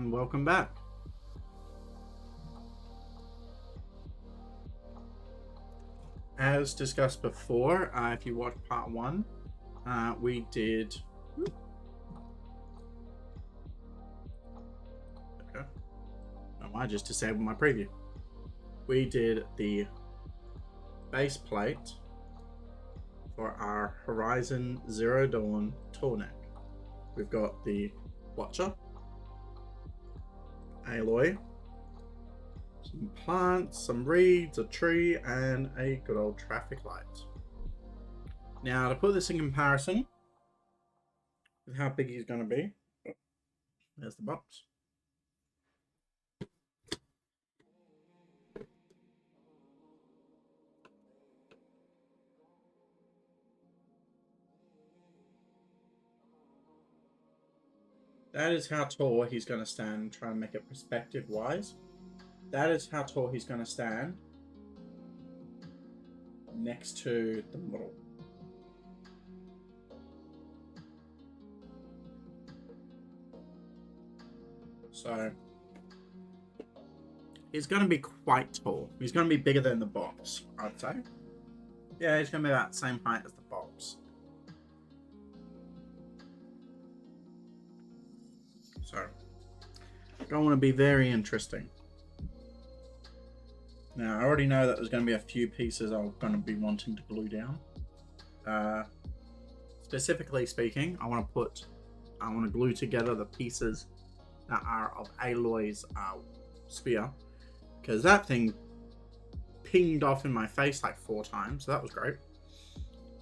And welcome back. As discussed before, if you watched part one, we did. Okay. I just disabled my preview. We did the base plate for our Horizon Zero Dawn TallNeck. We've got the Watcher, alloy, some plants, some reeds, a tree, and a good old traffic light. Now, to put this in comparison with how big he's going to be, there's the box. That is how tall he's going to stand, try and make it perspective wise. That is how tall he's going to stand next to the model. So he's going to be quite tall. He's going to be bigger than the box, I'd say. Yeah, he's going to be about the same height as the box. So, going to be very interesting. Now, I already know that there's going to be a few pieces I'm going to be wanting to glue down. Specifically speaking, I want to glue together the pieces that are of Aloy's spear, because that thing pinged off in my face like 4 times, so that was great.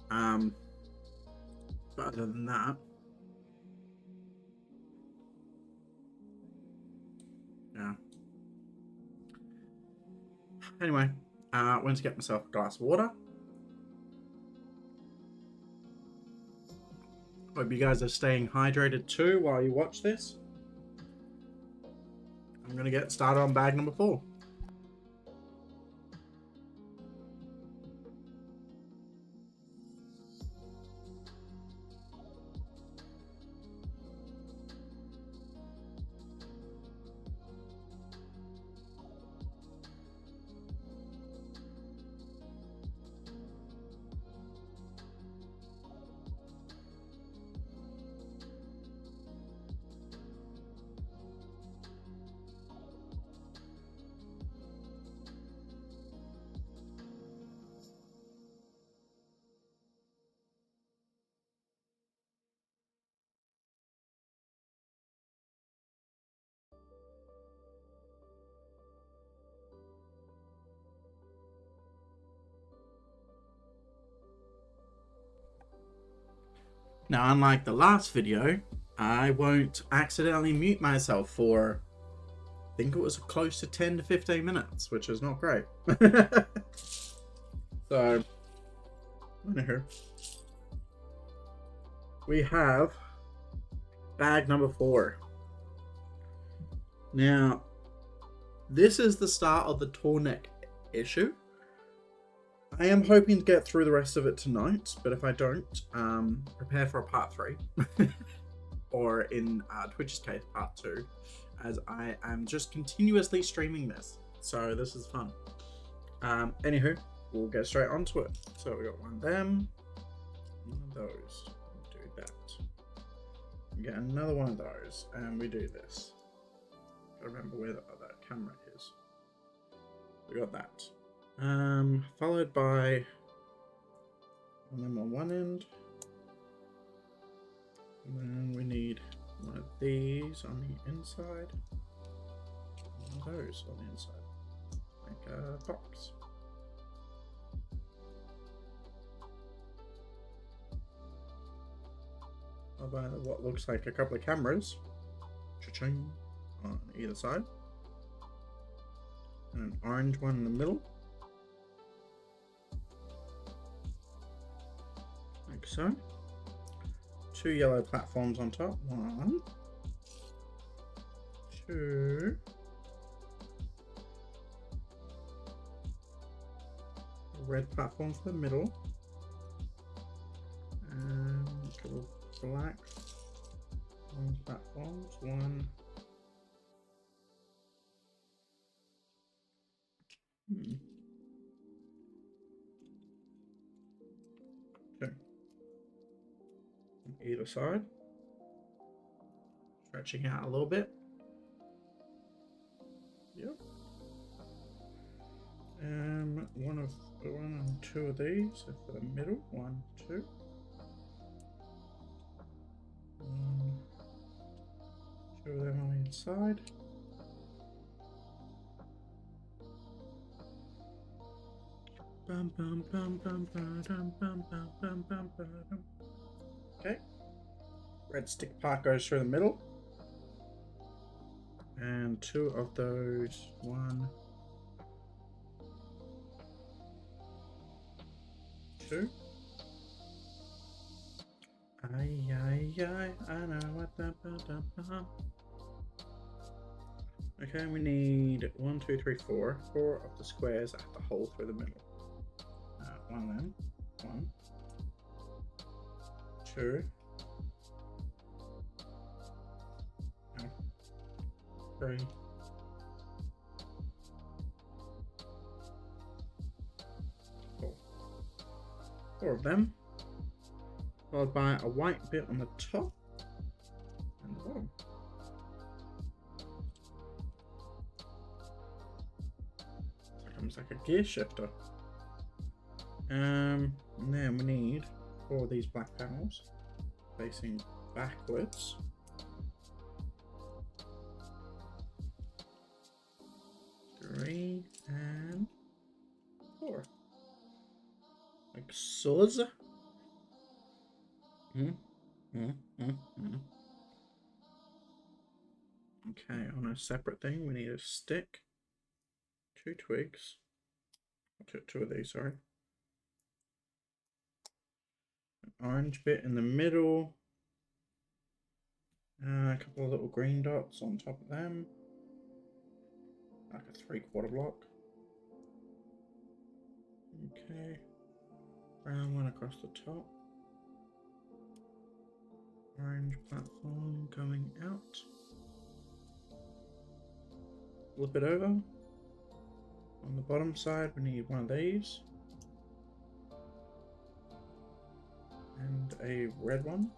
But other than that, yeah. Anyway, went to get myself a glass of water. Hope you guys are staying hydrated too while you watch this. I'm going to get started on bag number 4. Now, unlike the last video, I won't accidentally mute myself for, I think it was close to 10 to 15 minutes, which is not great. So, here we have bag number 4. Now, this is the start of the TallNeck issue. I am hoping to get through the rest of it tonight, but if I don't, prepare for a part 3. Or in Twitch's case, part 2, as I am just continuously streaming this. So this is fun. Anywho, we'll get straight onto it. So we got one of them, one of those. We'll do that. We get another one of those, and we do this. I remember where that camera is. We got that. Followed by one of them on one end. And then we need one of these on the inside. One of those on the inside. Like a box. Followed by what looks like a couple of cameras. Cha-ching. On either side. And an orange one in the middle. Like so. 2 yellow platforms on top. 1, 2. A red platform for the middle. And a couple of black platforms. 1, Okay. On either side. Stretching out a little bit. Yep. One and two of these. So for the middle, 1, 2. 1, 2 of them on the inside. Bum, bum, bum, bum, bum, bum, bum, bum, bum, bum, bum. Okay. Red stick part goes through the middle. And 2 of those. 1, 2. I know what that. Okay, we need 1, 2, 3, 4. 4 of the squares at the hole through the middle. 1 of them. 1, 2. 3. 4. 4 of them. Followed by a white bit on the top and the bottom. So it comes like a gear shifter. And then we need 4 of these black panels facing backwards. 3 and 4. Like so's. Okay, on a separate thing, we need a stick, 2 twigs, 2 of these, sorry. An orange bit in the middle, a couple of little green dots on top of them, like a 3/4 block. Okay, brown one across the top. Orange platform going out. Flip it over. On the bottom side, we need one of these. And a red one.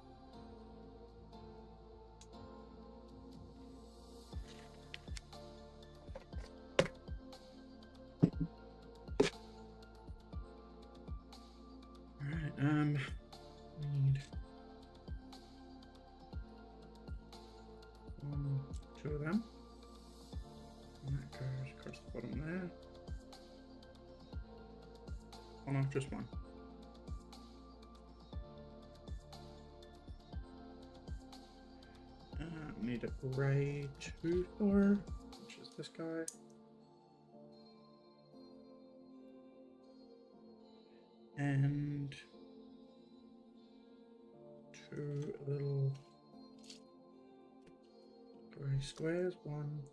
Alright, we need 1, 2 of them. And that goes across the bottom there. Oh no, just one. We need a gray 2 for, which is this guy. And 2 little grey squares, one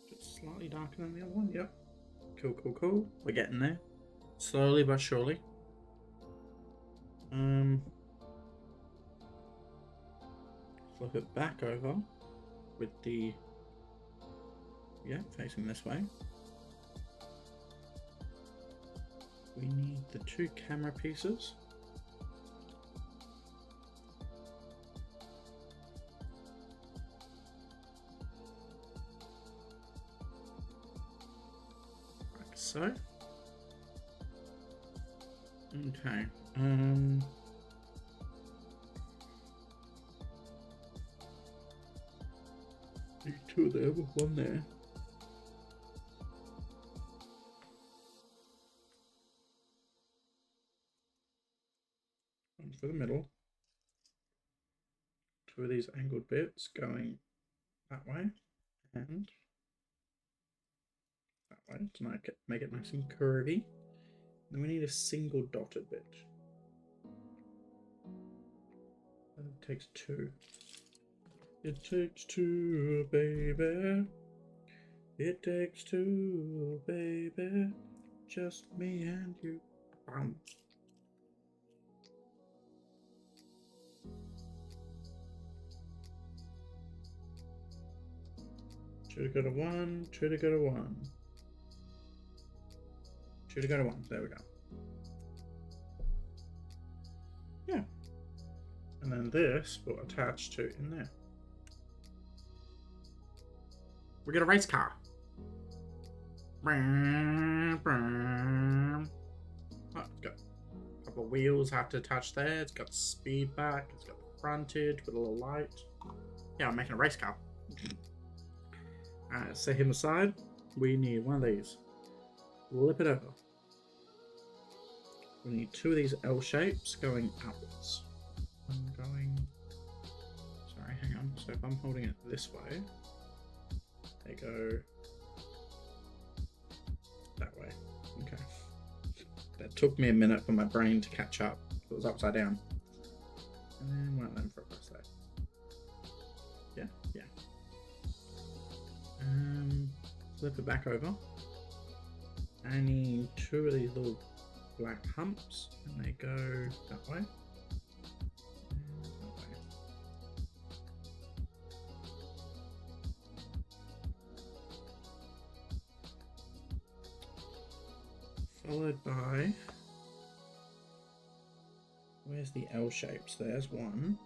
just slightly darker than the other one. Yep. Cool. We're getting there. Slowly but surely. Flip it back over with the, facing this way. We need the 2 camera pieces. Like so. Okay. Need 2 of them, 1 there. One for the middle. 2 of these angled bits going that way and that way to make it nice and curvy. Then we need a single dotted bit. It takes 2. It takes 2, baby. It takes 2, baby. Just me and you. Bam. Two to go to 1, 2 to go to 1. 2 to go to 1. There we go. Yeah. And then this will attach to in there. We get a race car. Oh, it's got a couple of wheels have to attach there. It's got speed back. It's got the frontage with a little light. Yeah, I'm making a race car. Alright, set him aside. We need one of these. Flip it over. We need 2 of these L shapes going outwards. I'm going... Sorry, hang on. So if I'm holding it this way, they go that way. Okay. That took me a minute for my brain to catch up. It was upside down. And then one of them for across there. Yeah, yeah. Flip it back over. I need 2 of these little black humps, and they go that way. And that way. Followed by, where's the L shapes? There's one.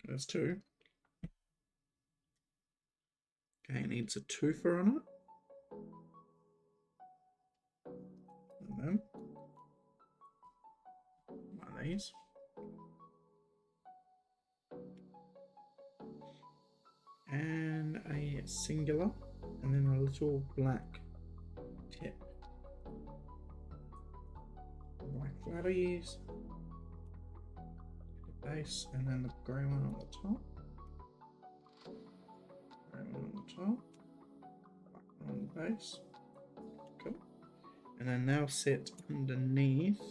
There's 2. Okay, it needs a twofer on it. And then one of these. And a singular, and then a little black tip. Black flatties. Base, and then the grey one on the top. Grey one on the top. Black one on the base. Cool. And then now sit underneath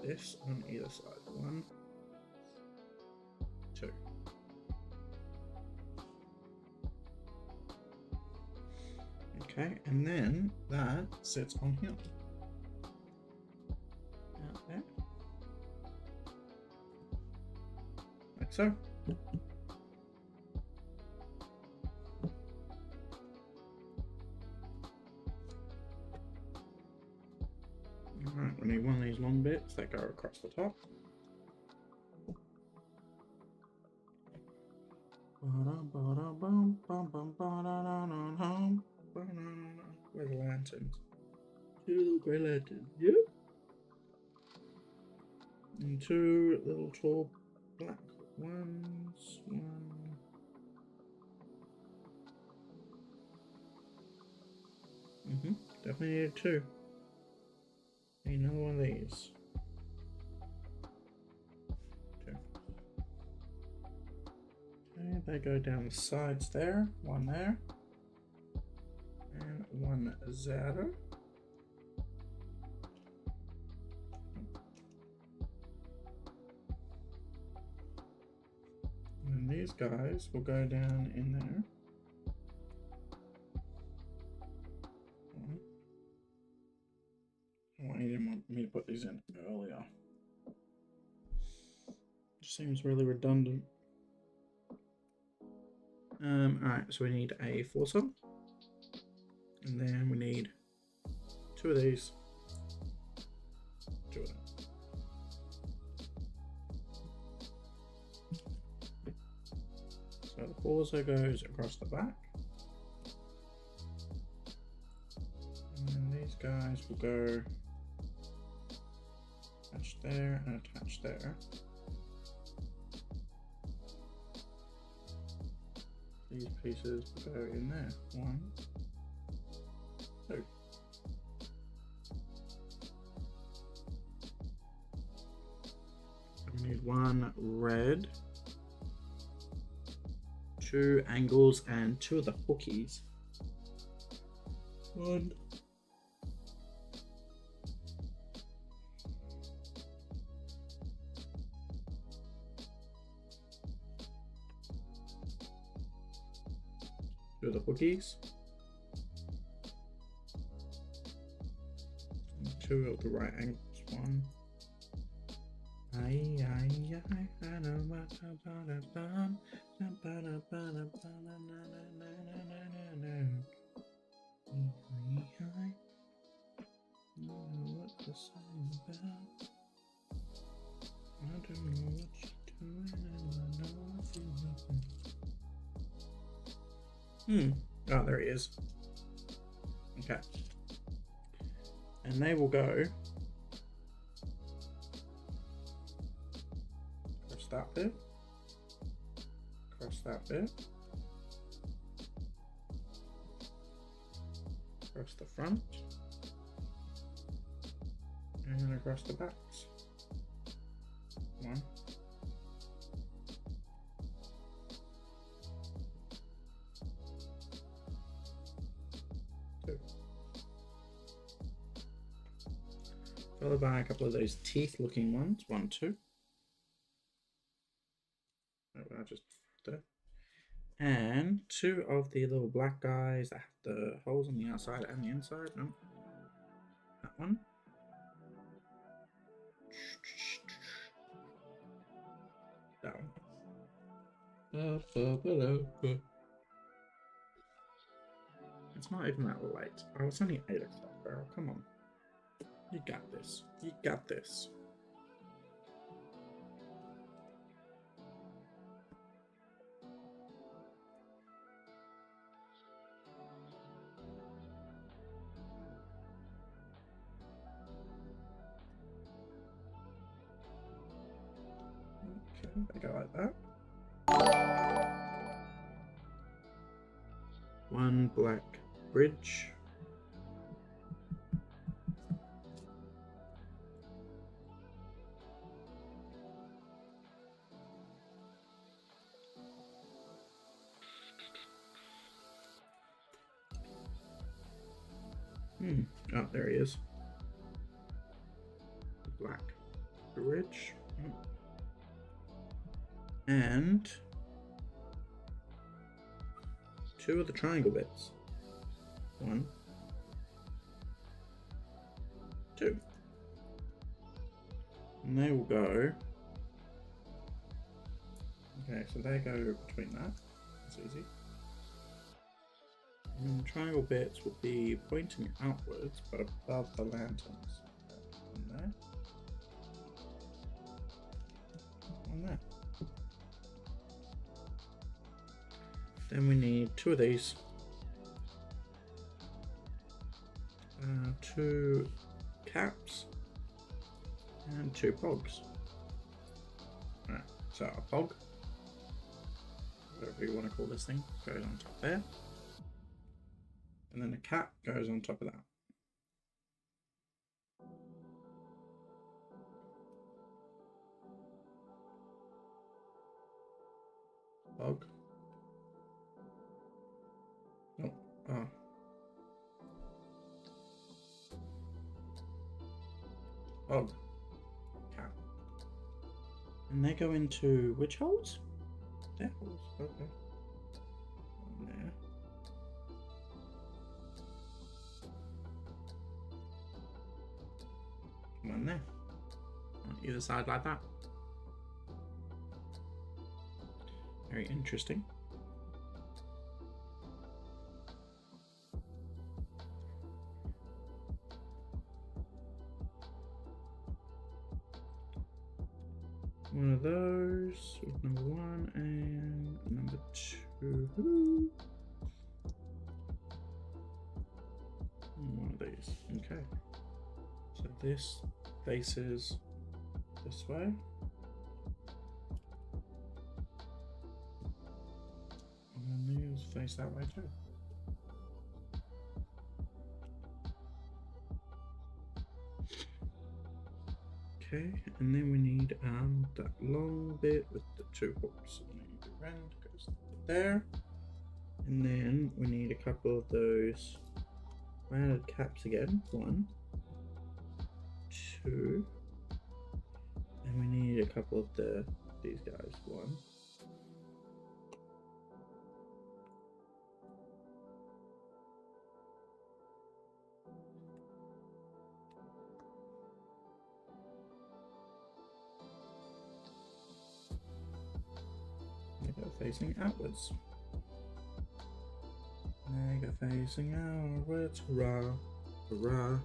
this on either side. 1, 2. Okay, and then that sits on here. Out there. Like so. Alright, we need one of these long bits that go across the top. Where's the lanterns? 2 little grey lanterns, yep. And 2 little tall black ones. 1. Definitely need 2. Need another one of these. 2. Okay, they go down the sides there. 1 there. And 1 there. And these guys will go down in there. Oh, he didn't want me to put these in earlier. Just seems really redundant. Alright, so we need a foursome. And then we need 2 of these. 2 of them. So the Forza goes across the back. And then these guys will go attach there and attach there. These pieces will go in there. 1, 2. We need 1 red. 2 angles and 2 of the hookies. 1. 2 of the hookies. And 2 of the right angles. 1. What the song about? I don't know what you're doing, and I know I feel nothing. Oh, there he is. Okay. And they will go across that bit, across that bit, across the front, and across the backs. 1, 2. Followed by a couple of those teeth looking ones. 1, 2. I just did. And 2 of the little black guys that have the holes on the outside and the inside. No. That one. That one. It's not even that late. Oh, it's only 8 o'clock, Beryl. Come on. You got this. You got this. Okay, they go like that. 1 black bridge. Oh, there he is. Black bridge. And 2 of the triangle bits. 1, 2. And they will go. Okay, so they go between that. That's easy. And the triangle bits will be pointing outwards, but above the lanterns. One there. One there. Then we need 2 of these. 2 caps. And 2 pogs. Alright, so a pog, whatever you want to call this thing, goes on top there. And then a cap goes on top of that. Pog. Oh. Pog. Cap. And they go into which holes? Their holes. Okay. One there. One there. On either side like that. Very interesting. One of those with number 1 and number 2. And one of these. Okay. So this faces this way. And then these face that way too. Okay, and then we need that long bit with the 2 hooks. And then the round goes there. And then we need a couple of those rounded caps again. 1, 2. And we need a couple of these guys. 1. facing outwards. Leg facing outwards, hurrah, hurrah.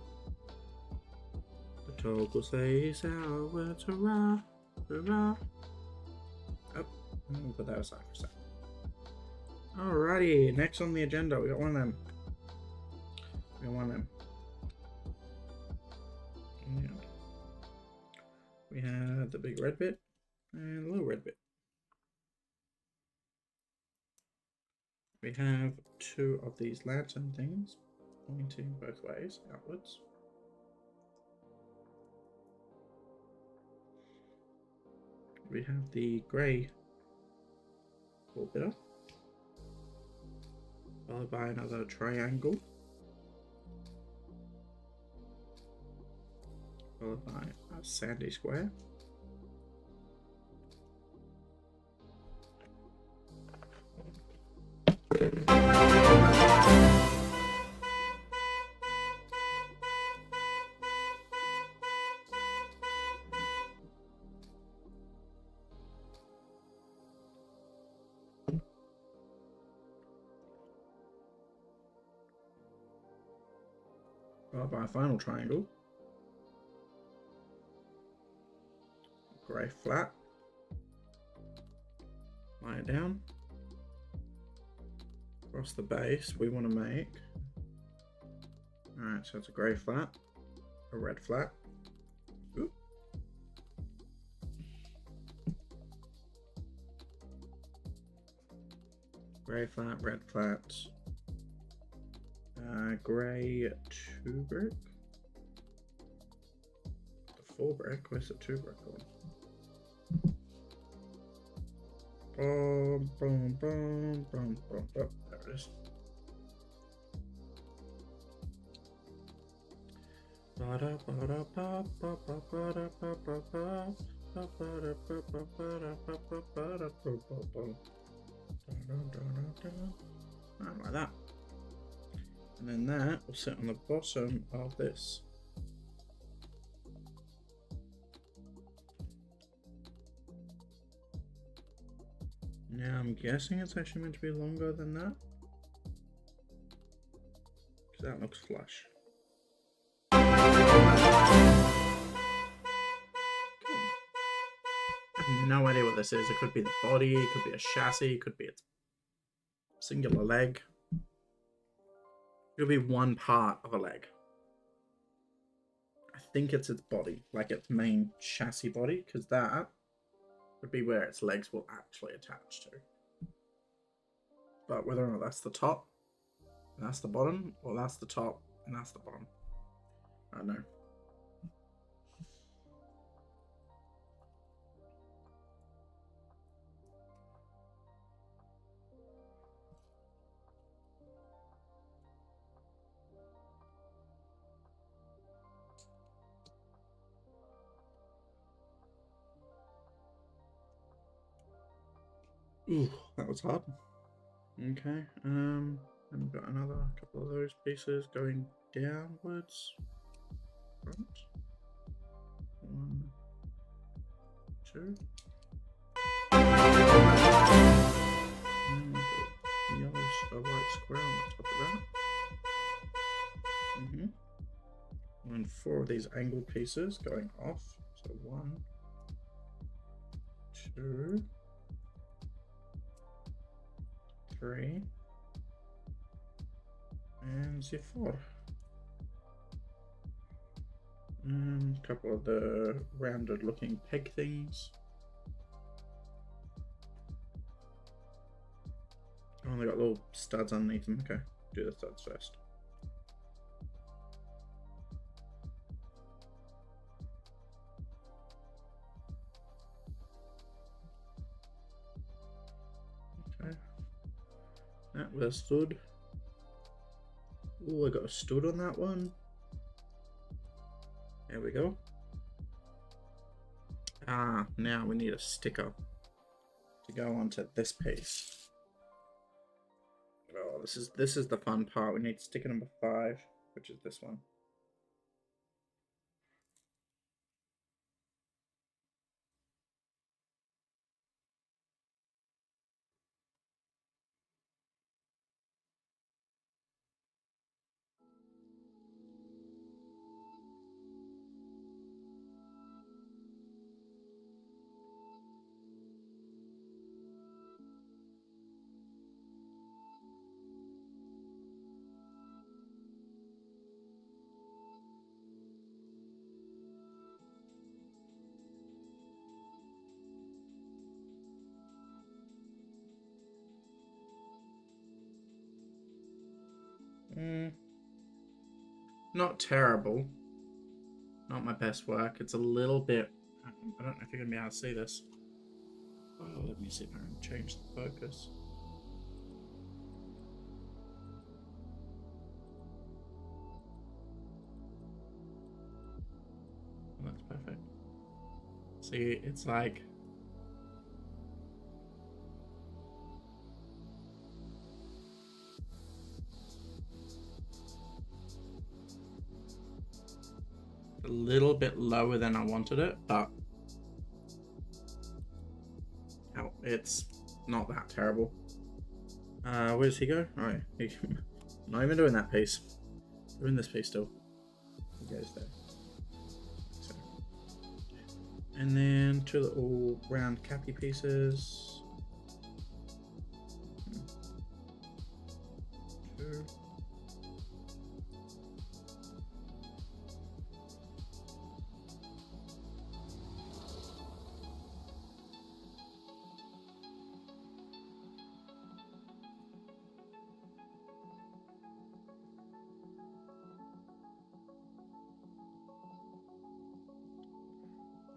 The toggle face outwards, hurrah, hurrah. Oh, we'll put that aside for a second. Alrighty, next on the agenda, we got one of them. Yeah. We have the big red bit and the little red bit. We have two of these lantern things pointing both ways outwards. We have the grey orbitter, followed by another triangle, followed by a sandy square, followed by a final triangle, grey flat, lie it down. Across the base we want to make, alright, so it's a grey flat, a red flat, ooh, grey flat, red flat, grey 2 brick, the 4 brick, where's the 2 brick one? Boom, boom, boom, boom, boom, boom. There it is. Like that. And then that will sit on the bottom of this. Now I'm guessing it's actually meant to be longer than that, because that looks flush. Cool. I have no idea what this is. It could be the body, it could be a chassis, it could be its singular leg. It could be one part of a leg. I think it's its body, like its main chassis body, because that would be where its legs will actually attach to. But whether or not that's the top, and that's the bottom, or that's the top, and that's the bottom, I don't know. Ooh, that was hard. Okay, and we've got another couple of those pieces going downwards. Front. 1, 2. And a yellow, a white square on the top of that. And 4 of these angled pieces going off. So 1, 2, 3, and the 4. And a couple of the rounded looking peg things. Oh, they got little studs underneath them. Okay, do the studs first. Okay, that was a stud. Oh, I got a stud on that one. There we go. Ah, now we need a sticker to go onto this piece. Oh, this is the fun part. We need sticker number 5, which is this one. Not terrible. Not my best work. It's a little bit... I don't know if you're going to be able to see this. Oh, let me see if I can change the focus. Oh, that's perfect. See, it's like... a little bit lower than I wanted it, but oh, it's not that terrible. Where does he go? Oh, I'm not even doing that piece. Doing this piece still. He goes there. So. And then 2 little round cappy pieces. 2.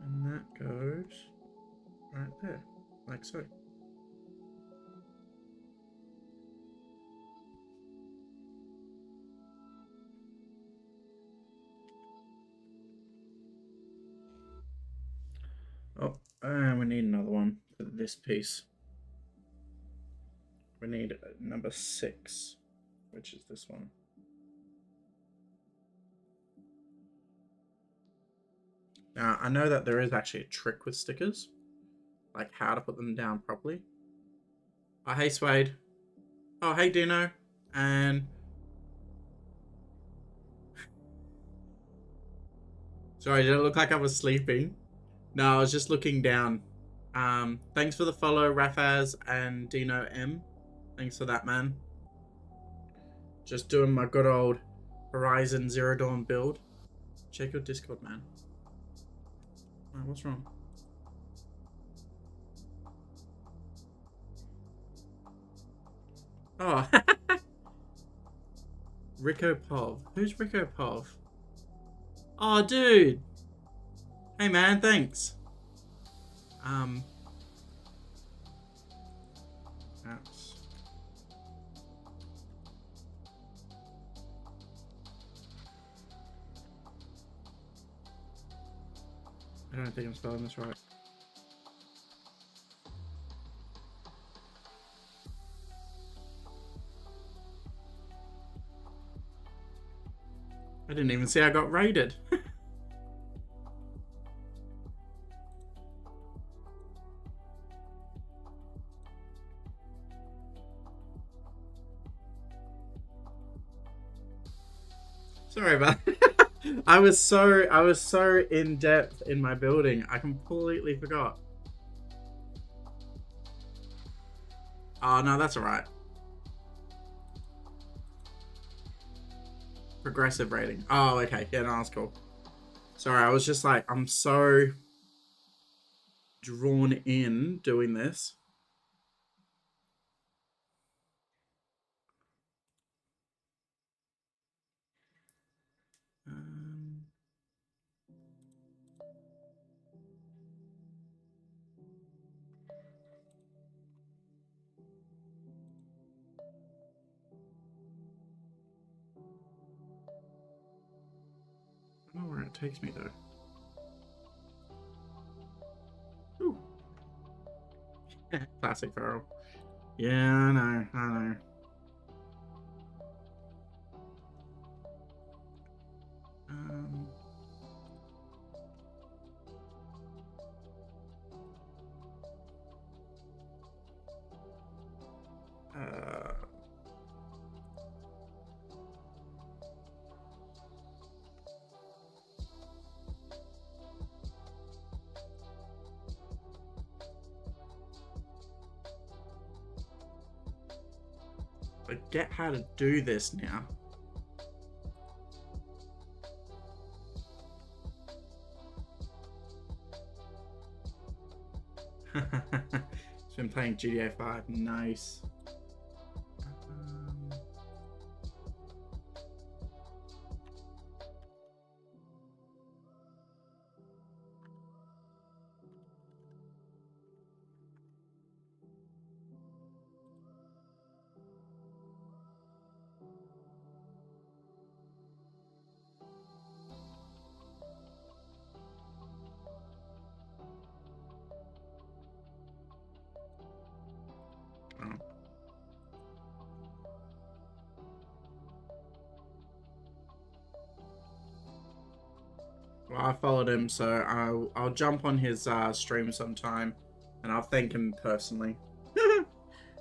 And that goes right there, like so. Oh, and we need another one for this piece. We need number 6, which is this one. Now, I know that there is actually a trick with stickers, like how to put them down properly. Oh, hey, Suede. Oh, hey, Dino. And... sorry, did it look like I was sleeping? No, I was just looking down. Thanks for the follow, Rafaz and Dino M. Thanks for that, man. Just doing my good old Horizon Zero Dawn build. Check your Discord, man. Oh, what's wrong? Oh. Rico Pov. Who's Rico Pov? Oh, dude. Hey, man. Thanks. That's... I don't think I'm spelling this right. I didn't even see I got raided. Sorry about that. I was so in depth in my building, I completely forgot. Oh no, that's alright. Progressive rating. Oh, okay. Yeah, no, that's cool. Sorry, I was just like, I'm so drawn in doing this. I don't know where it takes me though. Ooh. Classic Feral. Yeah, I know. I get how to do this now. So I'm playing GTA 5. Nice. Well, I followed him, so I'll jump on his stream sometime, and I'll thank him personally.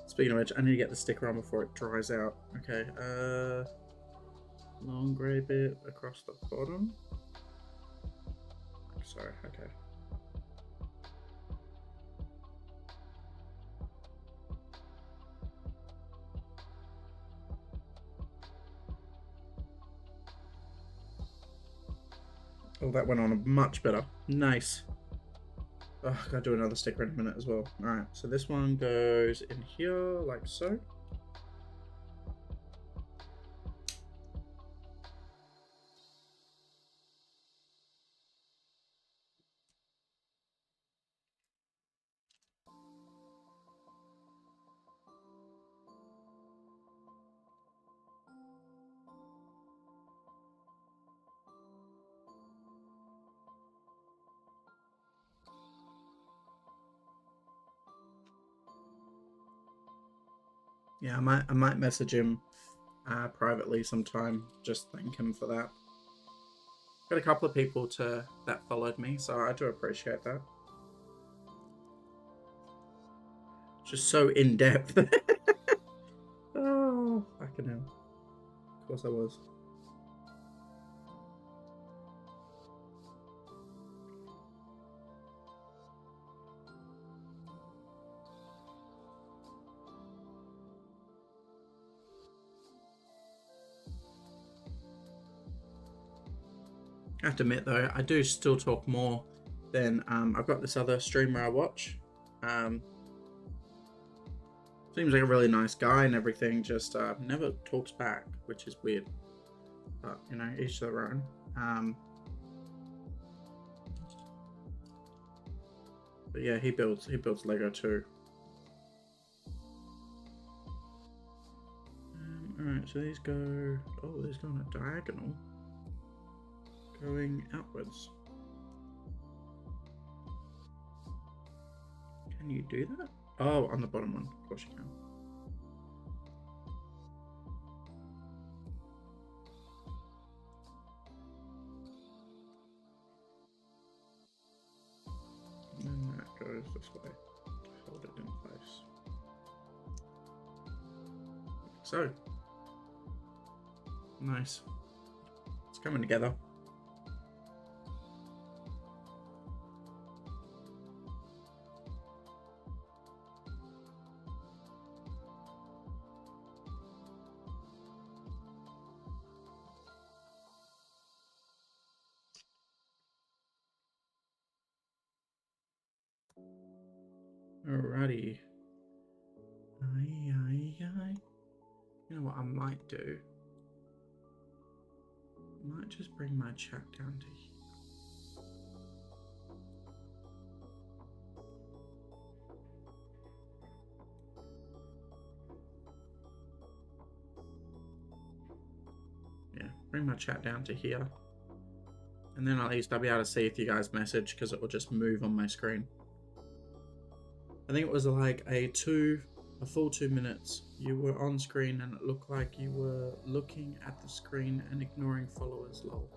Speaking of which, I need to get the sticker on before it dries out. Okay, long grey bit across the bottom. Sorry, okay. Oh, that went on much better. Nice. Oh, I gotta do another sticker in a minute as well. Alright, so this one goes in here, like so. Yeah, I might message him privately sometime. Just thank him for that. Got a couple of people that followed me, so I do appreciate that. Just so in depth. Oh, fucking hell. Of course I was. I have to admit though, I do still talk more than I've got this other streamer I watch. Seems like a really nice guy and everything, just never talks back, which is weird. But you know, each to their own. But yeah, he builds Lego too. Alright, so these go. Oh, these go on a diagonal. Going outwards. Can you do that? Oh, on the bottom one. Of course you can. And then that goes this way. Hold it in place. So. Nice. It's coming together. Alrighty. You know what I might do? I might just bring my chat down to here. Yeah, bring my chat down to here. And then at least I'll be able to see if you guys message, because it will just move on my screen. I think it was like a full 2 minutes. You were on screen and it looked like you were looking at the screen and ignoring followers, lol.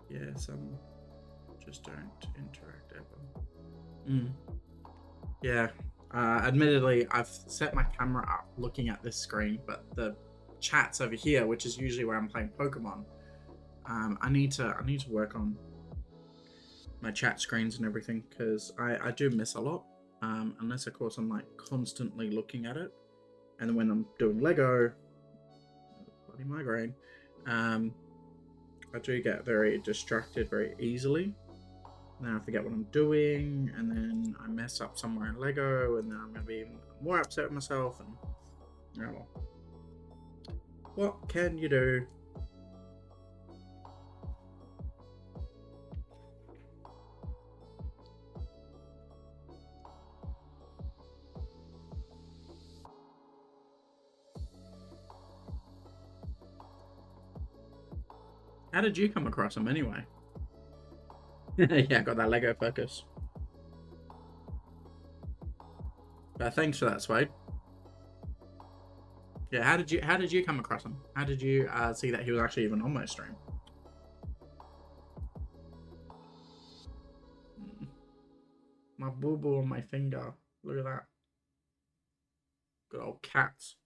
Yeah, some just don't interact ever. Yeah, admittedly, I've set my camera up looking at this screen, but the chat's over here, which is usually where I'm playing Pokemon. I need to work on my chat screens and everything, because I do miss a lot, unless of course I'm like constantly looking at it. And then when I'm doing Lego, bloody migraine, I do get very distracted very easily. And then I forget what I'm doing, and then I mess up somewhere in Lego, and then I'm gonna be even more upset with myself. And you know, what can you do? How did you come across him anyway? Yeah, I got that Lego focus. But thanks for that, Swade. Yeah, how did you come across him? How did you see that he was actually even on my stream? My boo-boo on my finger. Look at that. Good old cats.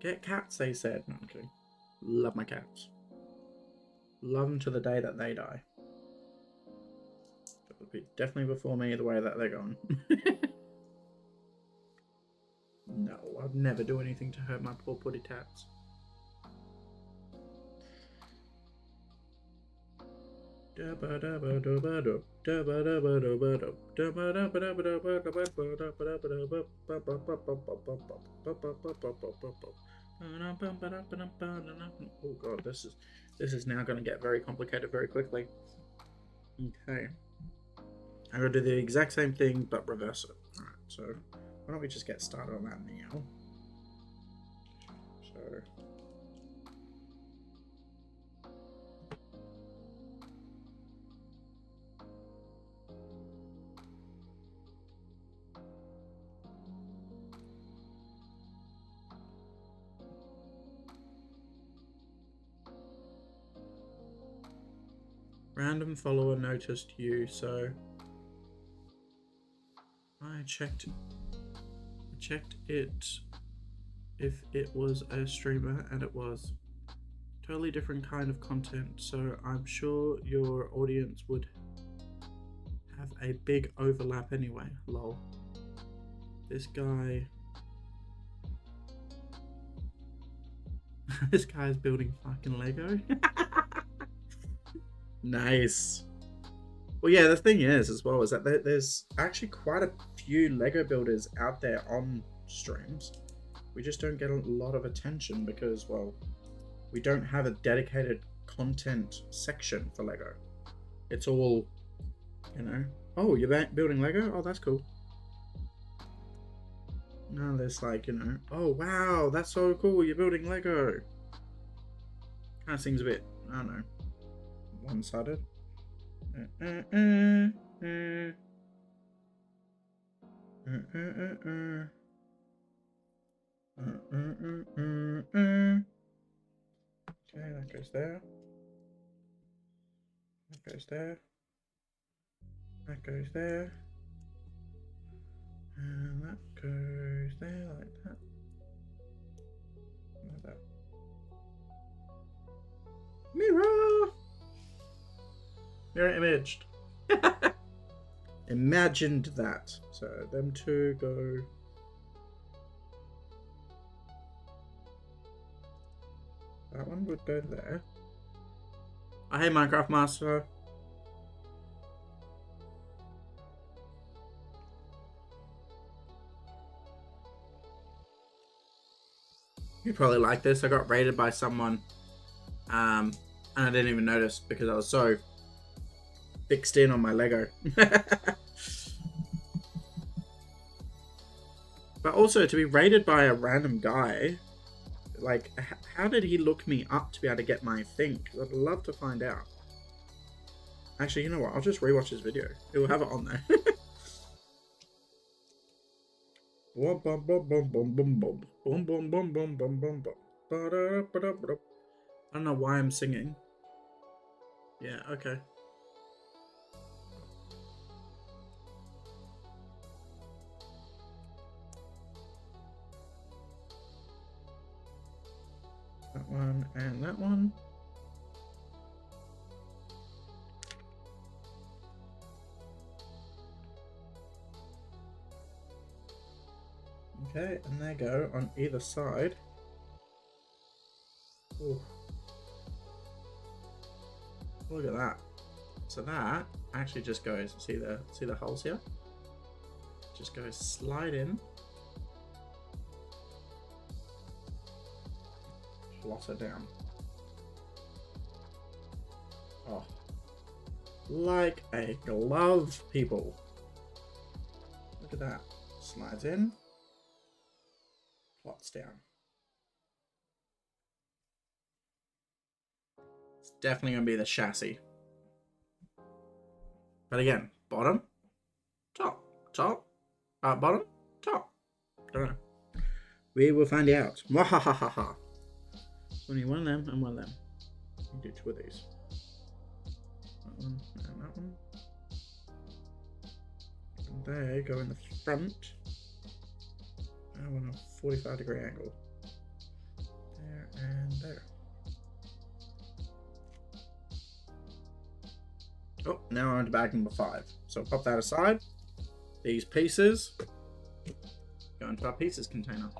Get cats, they said. No, I'm kidding. Love my cats. Love them to the day that they die. That would be definitely before me, the way that they're gone. No, I'd never do anything to hurt my poor putty tats. Oh god, this is now going to get very complicated very quickly. Okay, I'm going to do the exact same thing but reverse it. Alright, so why don't we just get started on that now? So random follower noticed you, so I checked it if it was a streamer, and it was totally different kind of content, so I'm sure your audience would have a big overlap anyway. Lol. This guy this guy's building fucking Lego. Nice. Well, yeah, the thing is, as well, is that there's actually quite a few Lego builders out there on streams. We just don't get a lot of attention because, well, we don't have a dedicated content section for Lego. It's all, you know, oh, you're building Lego? Oh, that's cool. No, there's like, you know, oh, wow, that's so cool, you're building Lego. Kind of seems a bit, I don't know, one-sided. Okay, that goes there. That goes there. That goes there. And that goes there like that. Like that. Mirror! Mirror imaged. Imagined that. So them two go. That one would go there. Oh, hey, Minecraft Master. You probably like this. I got raided by someone, and I didn't even notice because I was so fixed in on my Lego. But also, to be raided by a random guy, like, how did he look me up to be able to get my thing? Because I'd love to find out. Actually, you know what? I'll just rewatch his video. He'll have it on there. I don't know why I'm singing. Yeah, okay. That one and that one. Okay, and they go on either side. Ooh. Look at that. So that actually just goes, see the holes here? Just goes slide in. Plot it down. Oh. Like a glove, people. Look at that. Slides in. Plots down. It's definitely going to be the chassis. But again, bottom, top, top, bottom, top. Don't know. We will find out. Mwahahaha. Only one of them and one of them. You do two of these. That one and that one. And they go in the front. I want a 45-degree angle. There and there. Oh, now I'm on to bag number 5. So pop that aside. These pieces go into our pieces container.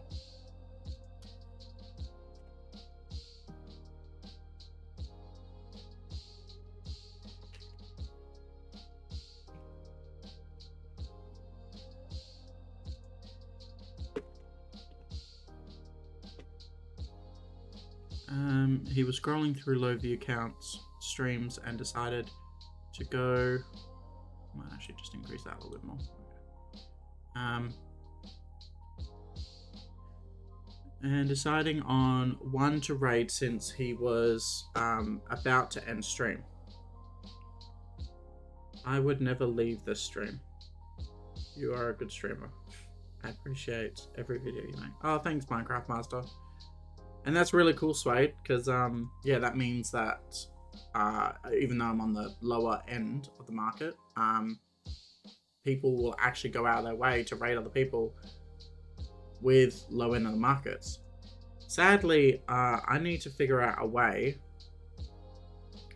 He was scrolling through low view counts streams and decided to go. I might actually just increase that a little bit more. And deciding on one to raid since he was about to end stream. I would never leave this stream. You are a good streamer. I appreciate every video you make. Oh, thanks, Minecraft Master. And that's really cool, Suede, because yeah, that means that even though I'm on the lower end of the market, people will actually go out of their way to raid other people with low end of the markets. Sadly, I need to figure out a way.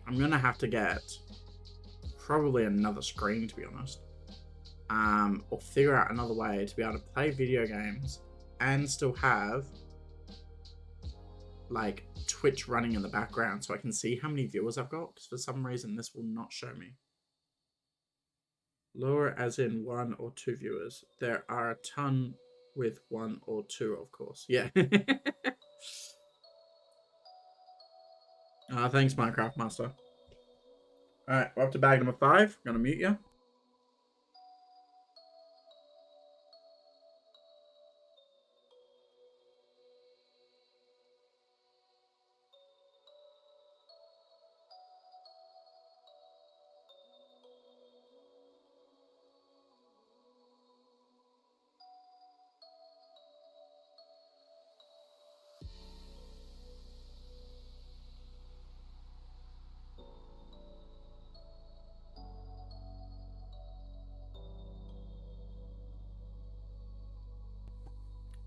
I'm gonna have to get probably another screen, to be honest, or figure out another way to be able to play video games and still have like Twitch running in the background so I can see how many viewers I've got, because for some reason this will not show me. Lower as in 1 or 2 viewers. There are a ton with 1 or 2, of course. Yeah. Thanks, Minecraft Master. Alright, we're up to bag number 5. I'm gonna mute you.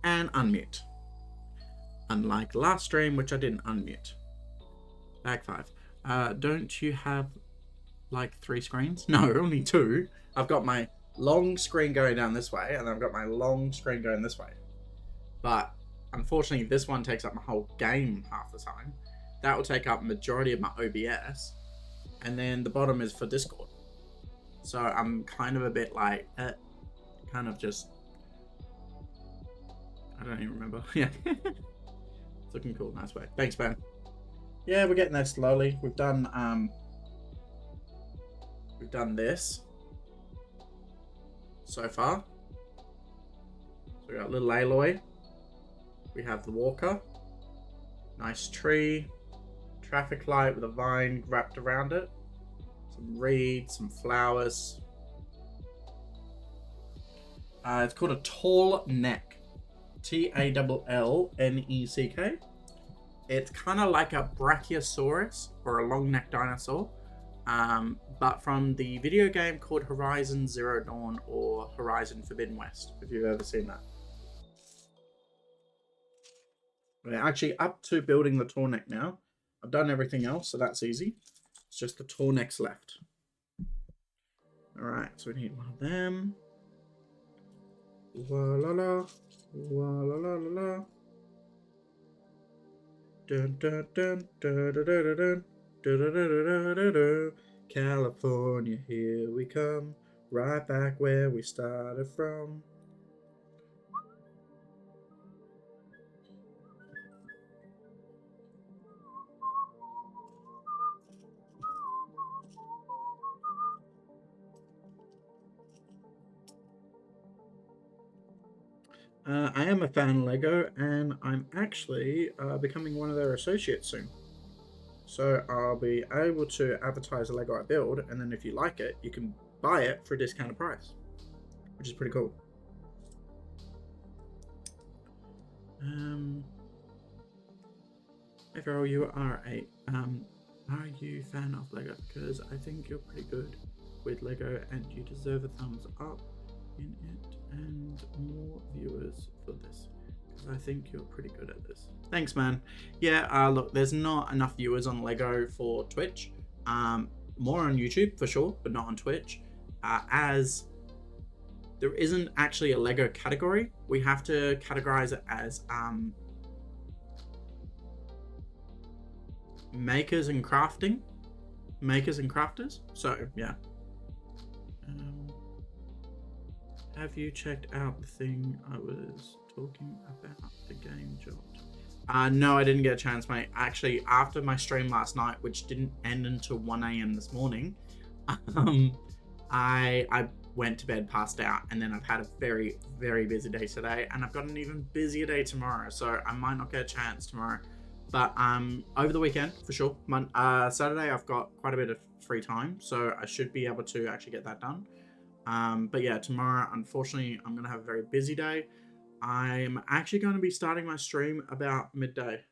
And unmute. Unlike last stream, which I didn't unmute. Bag 5. Don't you have like 3 screens? No, only 2. I've got my long screen going down this way, and I've got my long screen going this way. But unfortunately, this one takes up my whole game half the time. That will take up majority of my OBS, and then the bottom is for Discord. So I'm kind of a bit like, kind of just, I don't even remember. Yeah, it's looking cool. Nice way. Thanks, Ben. Yeah, we're getting there slowly. We've done this so far. So we got a little Aloy. We have the walker. Nice tree. Traffic light with a vine wrapped around it. Some reeds, some flowers. It's called a TallNeck. TallNeck. It's kind of like a Brachiosaurus or a long-necked dinosaur. But from the video game called Horizon Zero Dawn or Horizon Forbidden West, if you've ever seen that. We're actually up to building the TallNeck now. I've done everything else, so that's easy. It's just the TallNecks left. Alright, so we need one of them. La la la. La la la la la. Dun dun dun dun dun dun dun dun dun dun dun dun. California, here we come, right back where we started from. I am a fan of Lego, and I'm actually becoming one of their associates soon. So I'll be able to advertise a Lego I build, and then if you like it, you can buy it for a discounted price, which is pretty cool. Hey Farrell, you are you a fan of Lego? Because I think you're pretty good with Lego, and you deserve a thumbs up. in it and more viewers for this, because I think you're pretty good at this. Thanks, man. Yeah, look, there's not enough viewers on Lego for Twitch. More on YouTube for sure, but not on Twitch. As there isn't actually a Lego category, we have to categorize it as makers and crafters. So yeah. Have you checked out the thing I was talking about, the game Jolt? No, I didn't get a chance, mate. Actually, after my stream last night, which didn't end until 1 a.m. this morning, I went to bed, passed out, and then I've had a very, very busy day today, and I've got an even busier day tomorrow, so I might not get a chance tomorrow. But over the weekend, for sure. Saturday, I've got quite a bit of free time, so I should be able to actually get that done. But yeah, tomorrow, unfortunately, I'm going to have a very busy day. I'm actually going to be starting my stream about midday.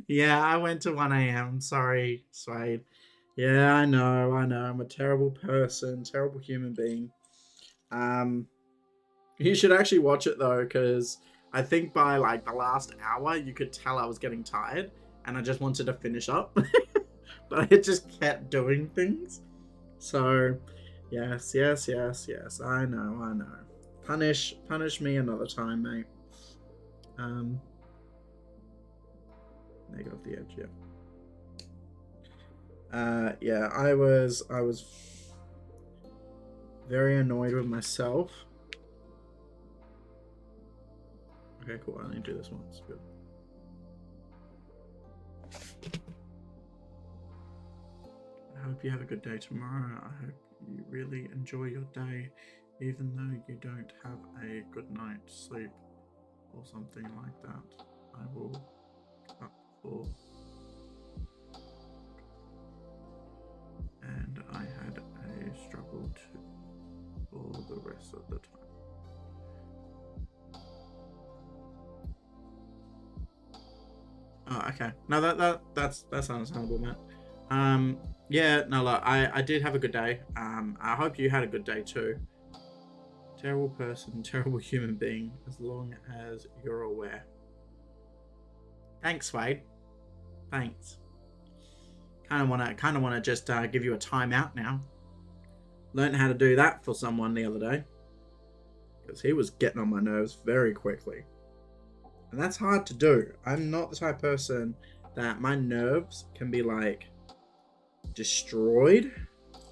Yeah, I went to 1 a.m. Sorry, Swade. Yeah, I know. I'm a terrible person, terrible human being. You should actually watch it though, because I think by like the last hour, you could tell I was getting tired and I just wanted to finish up. But I just kept doing things. So, yes. I know. Punish me another time, mate. Negative the edge, yeah. Yeah, I was very annoyed with myself. Okay, cool. I only do this once. Good. I hope you have a good day tomorrow. I hope you really enjoy your day, even though you don't have a good night's sleep or something like that. I will cut for. And I had a struggle too for the rest of the time. Oh, okay. No, that's understandable, Matt. Yeah, no, look, I did have a good day. I hope you had a good day too. Terrible person, terrible human being, as long as you're aware. Thanks, Wade. Thanks. Kind of wanna just give you a timeout now. Learned how to do that for someone the other day, because he was getting on my nerves very quickly. And that's hard to do. I'm not the type of person that my nerves can be like destroyed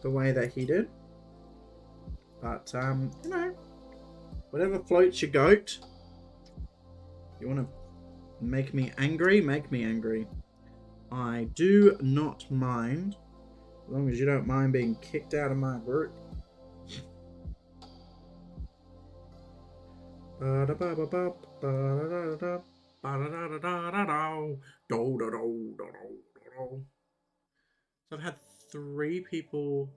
the way that he did. But you know, whatever floats your goat. You want to make me angry? Make me angry. I do not mind, as long as you don't mind being kicked out of my group. So I've had 3 people.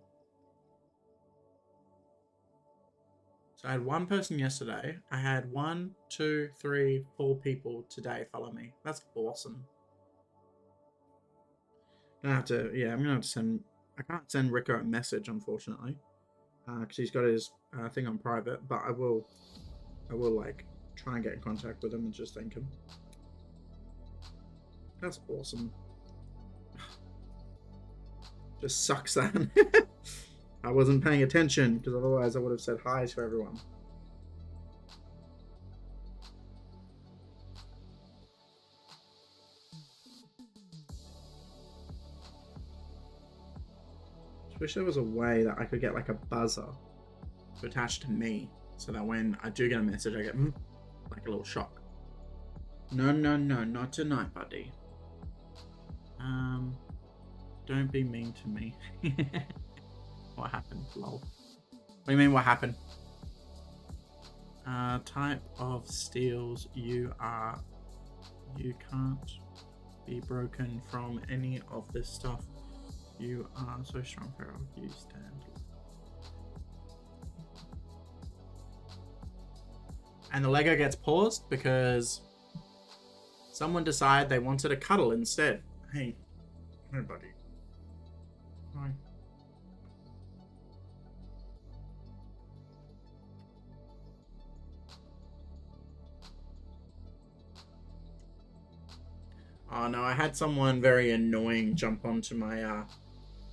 So I had 1 person yesterday. I had 1, 2, 3, 4 people today follow me. That's awesome. I'm gonna have to send. I can't send Rico a message, unfortunately, because he's got his thing on private. But I will like try and get in contact with him and just thank him. That's awesome. Just sucks that I wasn't paying attention, because otherwise I would have said hi to everyone. Just wish there was a way that I could get like a buzzer to attach to me, so that when I do get a message, I get like a little shock. No, not tonight, buddy. Don't be mean to me. What happened? Lol. What do you mean, what happened? Type of steals you are. You can't be broken from any of this stuff. You are so strong, Pharaoh. You stand. And the Lego gets paused because someone decided they wanted a cuddle instead. Hey, buddy. Hi. Oh no, I had someone very annoying jump onto my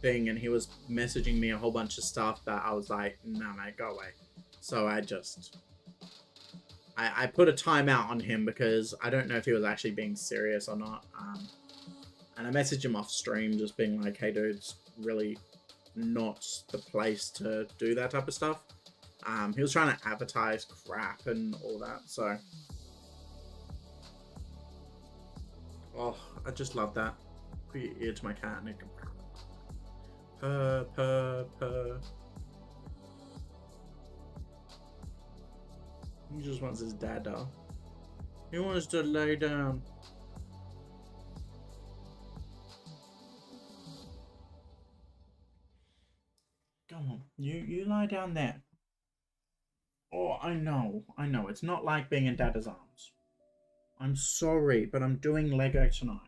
thing, and he was messaging me a whole bunch of stuff that I was like, nah, mate, go away. So I put a timeout on him because I don't know if he was actually being serious or not. And I messaged him off stream, just being like, hey, dude, it's really not the place to do that type of stuff. He was trying to advertise crap and all that, so. Oh, I just love that. Put your ear to my cat and it can purr, purr, purr. He just wants his dada. He wants to lay down. Come on, you lie down there. Oh, I know. It's not like being in Dada's arms. I'm sorry, but I'm doing Lego tonight.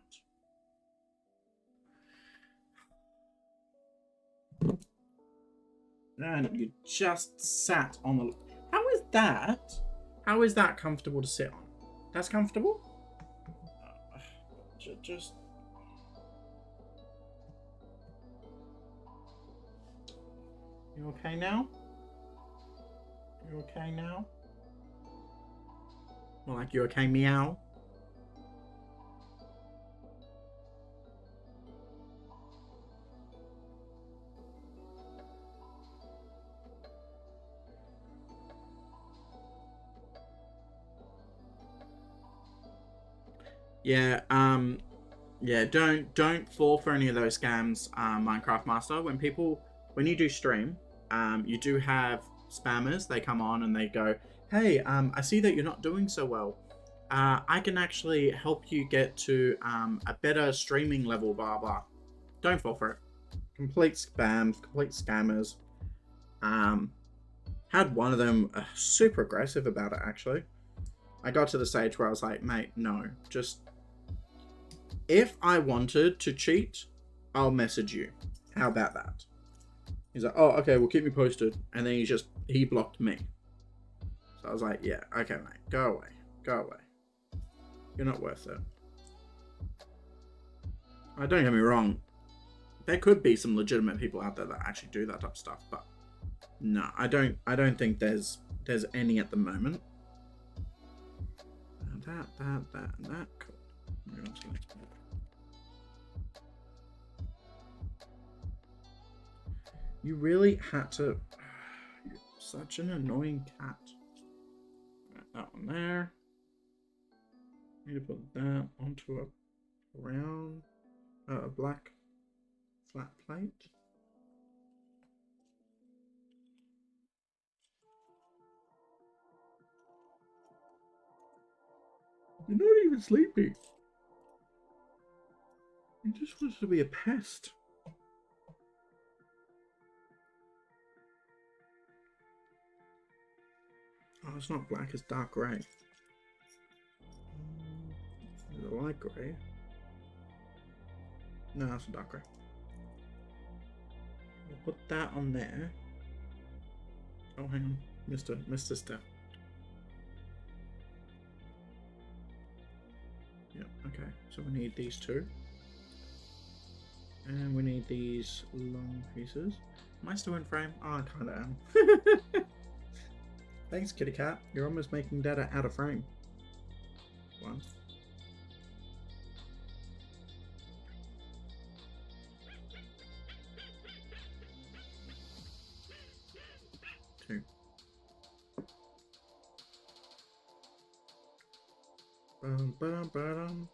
And you just sat on the... How is that? How is that comfortable to sit on? That's comfortable? Just... You okay now? You okay now? More like you okay, meow? Yeah, yeah, don't fall for any of those scams, Minecraft Master. When you do stream, you do have spammers. They come on and they go, hey, I see that you're not doing so well. I can actually help you get to a better streaming level, blah blah. Don't fall for it. Complete spams, complete scammers. Had one of them super aggressive about it, actually. I got to the stage where I was like, mate, no, just... If I wanted to cheat, I'll message you. How about that? He's like, oh, okay, well, keep me posted. And then he blocked me. So I was like, yeah, okay, mate, go away. Go away. You're not worth it. Don't get me wrong. There could be some legitimate people out there that actually do that type of stuff, but no, I don't think there's any at the moment. That, and that. Cool. Moving on to the next one. You really had to... You're such an annoying cat. Right, that one there. Need to put that onto a black flat plate. You're not even sleeping. You just wanted to be a pest. Oh, it's not black, it's dark grey. Is it light grey? No, it's a dark grey. We'll put that on there. Oh, hang on. Mr. Step. Yep, okay. So we need these two. And we need these long pieces. Am I still in frame? Oh, I kinda am. Thanks, kitty cat. You're almost making Dada out of frame. 1. 2. Bum ba-dum ba-dum.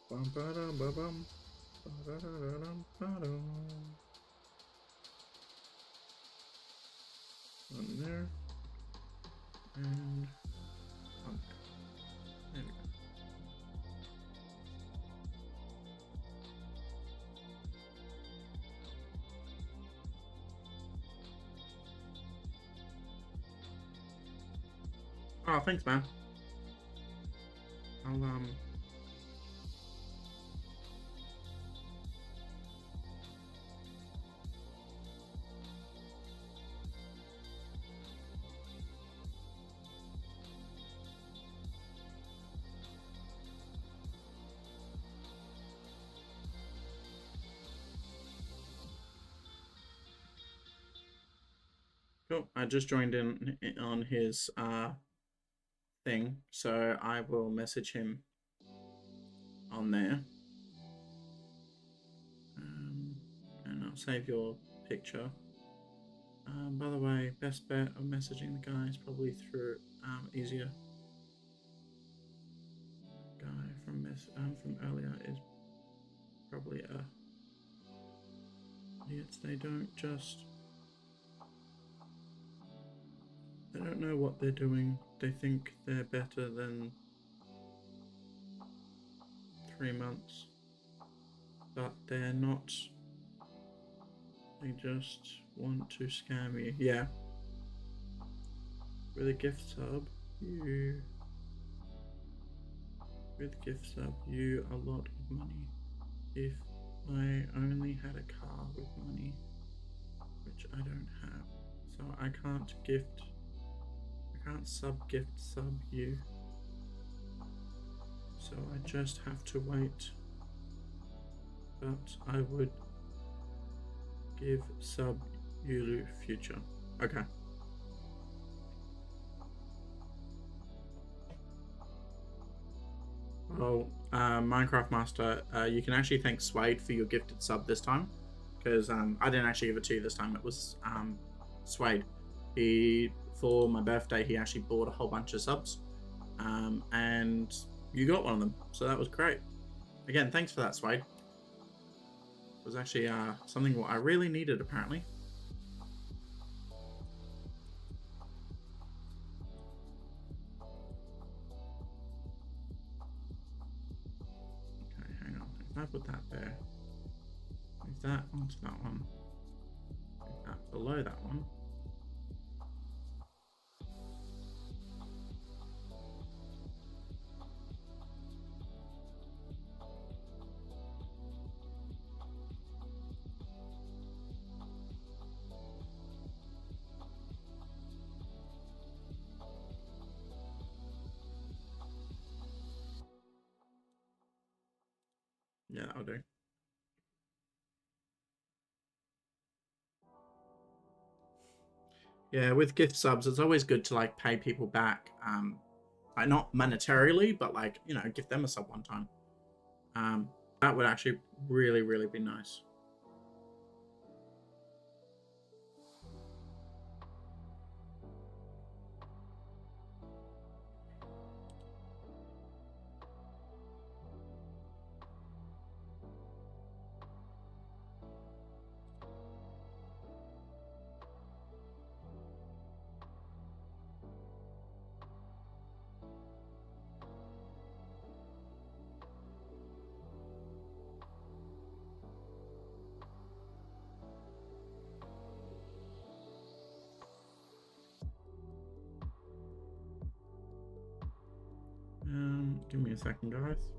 Bum ba-dum ba-bum. Ba-da-da-da-dum ba-dum. One there. And one there. There we go. Oh, thanks, man. I'll Cool. I just joined in on his thing, so I will message him on there. And I'll save your picture. By the way, best bet of messaging the guy is probably through easier. Guy from earlier is probably idiots. They don't know what they're doing. They think they're better than 3 months, but they're not. They just want to scam you. Yeah. With a gift sub, you a lot of money. If I only had a car with money, which I don't have, so I can't sub you. So I just have to wait. But I would give sub Yulu future. Okay. Well, Minecraft Master, you can actually thank Swade for your gifted sub this time, because I didn't actually give it to you this time. It was Swade. For my birthday, he actually bought a whole bunch of subs, and you got one of them, so that was great. Again, thanks for that, Swade. It was actually something what I really needed, apparently. Okay, hang on. If I put that there, move that onto that one, move that below that one. Yeah, that'll do. Yeah, with gift subs, it's always good to like pay people back. Like not monetarily, but like, you know, give them a sub one time. That would actually really, really be nice. Give me a second, guys.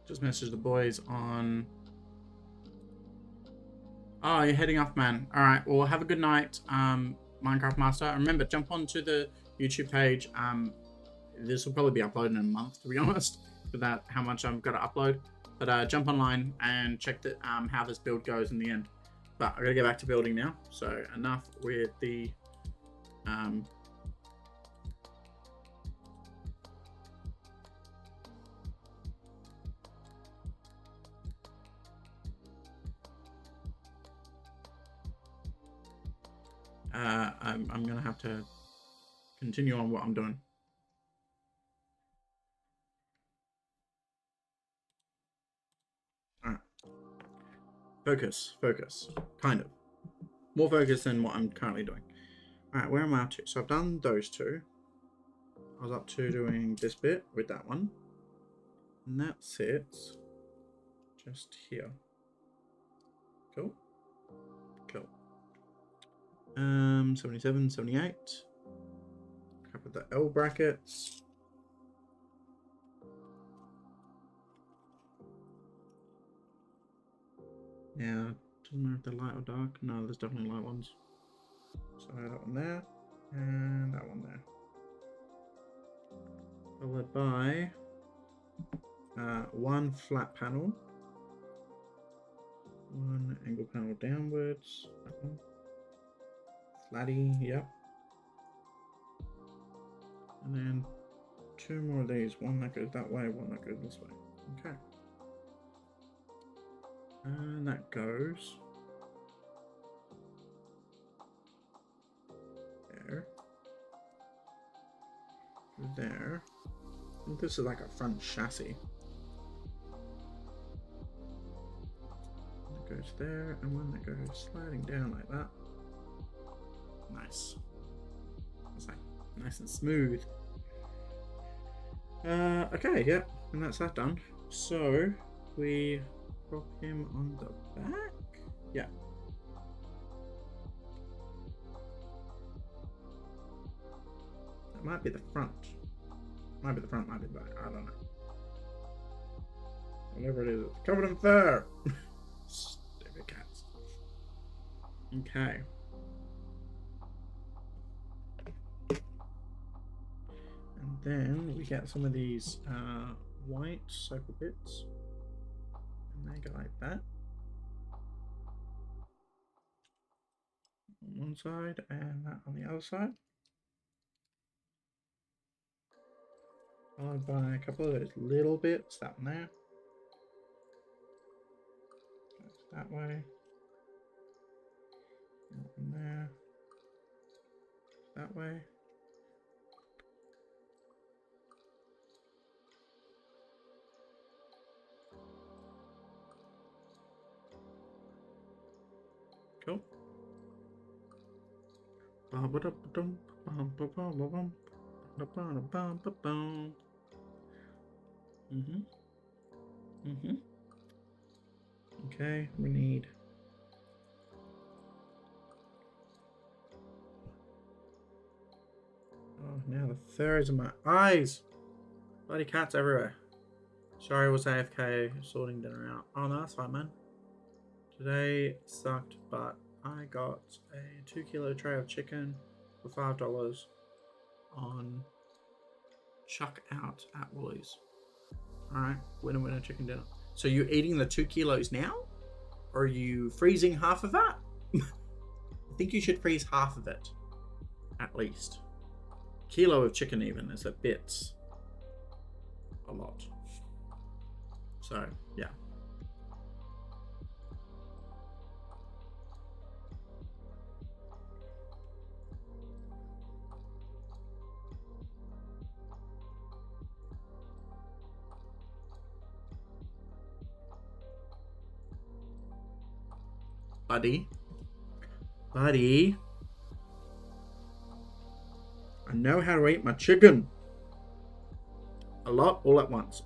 Just message the boys on... Oh, you're heading off, man. All right. Well, have a good night, Minecraft Master. And remember, jump onto the YouTube page. This will probably be uploaded in a month, to be honest, with that how much I've got to upload. But jump online and check the, how this build goes in the end. But I gotta get back to building now. So enough with the I'm gonna have to continue on what I'm doing. Alright. Focus. Kind of. More focus than what I'm currently doing. Alright, where am I up to? So I've done those two. I was up to doing this bit with that one. And that sits just here. Cool. 77, 78. Cover the L brackets. Yeah, doesn't matter if they're light or dark. No, there's definitely light ones. So that one there, and that one there. Followed by one flat panel. One angle panel downwards. That one. Flatty, yep. And then two more of these. One that goes that way, one that goes this way. Okay. And that goes there. There. I think this is like a front chassis. That goes there, and one that goes sliding down like that. Nice. It's like nice and smooth. Okay, yeah, and that's that done. So we prop him on the back. Yeah. That might be the front. Might be the front, might be the back. I don't know. Whatever it is, it's covered in fur. Stupid cats. Okay. And then we get some of these white circle bits. And they go like that. On one side and that on the other side. Followed by a couple of those little bits, that one there. That's that way. That one there. That way. Cool. Okay, we need now the fur is in my eyes. Bloody cats everywhere. Sorry, I was AFK sorting dinner out. Oh no, that's fine, man. Today sucked, but I got a 2 kilo tray of chicken for $5 on Chuck Out at Woolies. Alright, winner chicken dinner. So you're eating the 2 kilos now? Or are you freezing half of that? I think you should freeze half of it. At least. Kilo of chicken even is a bit. A lot. So, yeah. Buddy. I know how to eat my chicken. A lot, all at once.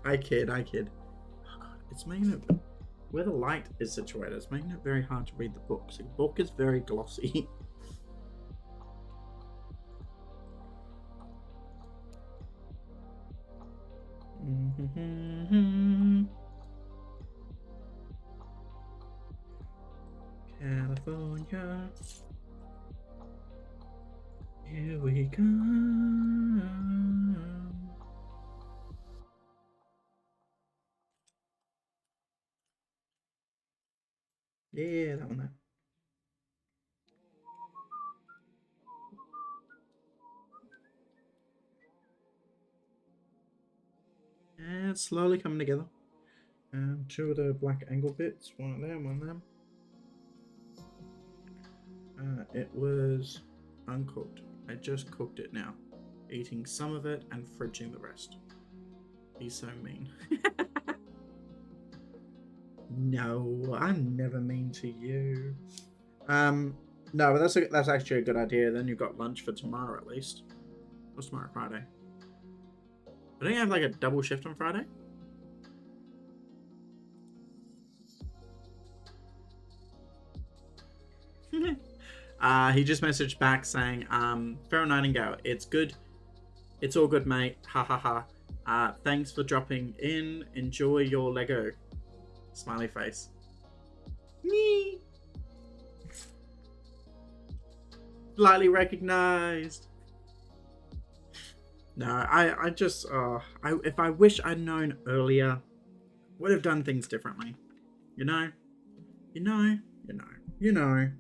I kid. Oh God, it's making it, where the light is situated, it's making it very hard to read the book. The book is very glossy. California, here we come. Yeah, that one there. And it's slowly coming together. Two of the black angle bits, one of them, one of them. It was uncooked. I just cooked it now. Eating some of it and fridging the rest. He's so mean. No, I'm never mean to you. No, but that's actually a good idea. Then you've got lunch for tomorrow at least. What's tomorrow? Friday. I don't you have like a double shift on Friday? He just messaged back saying, Feral Nightingale, it's good. It's all good, mate. Ha ha ha. Thanks for dropping in. Enjoy your Lego. Smiley face. Me. Slightly recognized. No, I just, if I wish I'd known earlier, would have done things differently. You know? You know? You know? You know?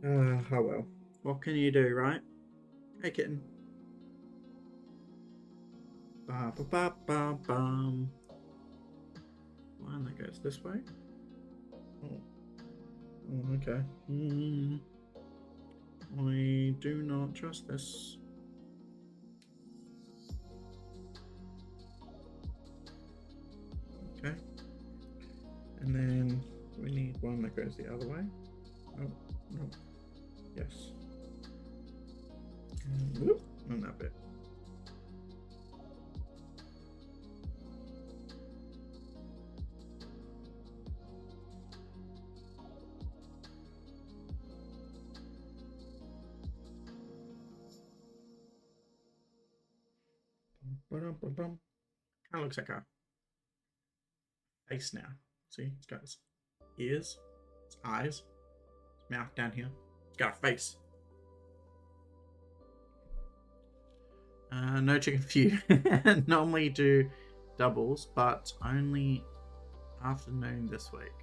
Oh well. What can you do, right? Hey, kitten. Ba ba ba ba bum. One that goes this way. Oh, oh okay. I do not trust this. Okay. And then we need one that goes the other way. Oh, no. Yes. And whoop, on that bit. Kind of looks like a face now. See, it's got his ears, his eyes, his mouth down here. It's got a face. No chicken few. Normally do doubles, but only afternoon this week.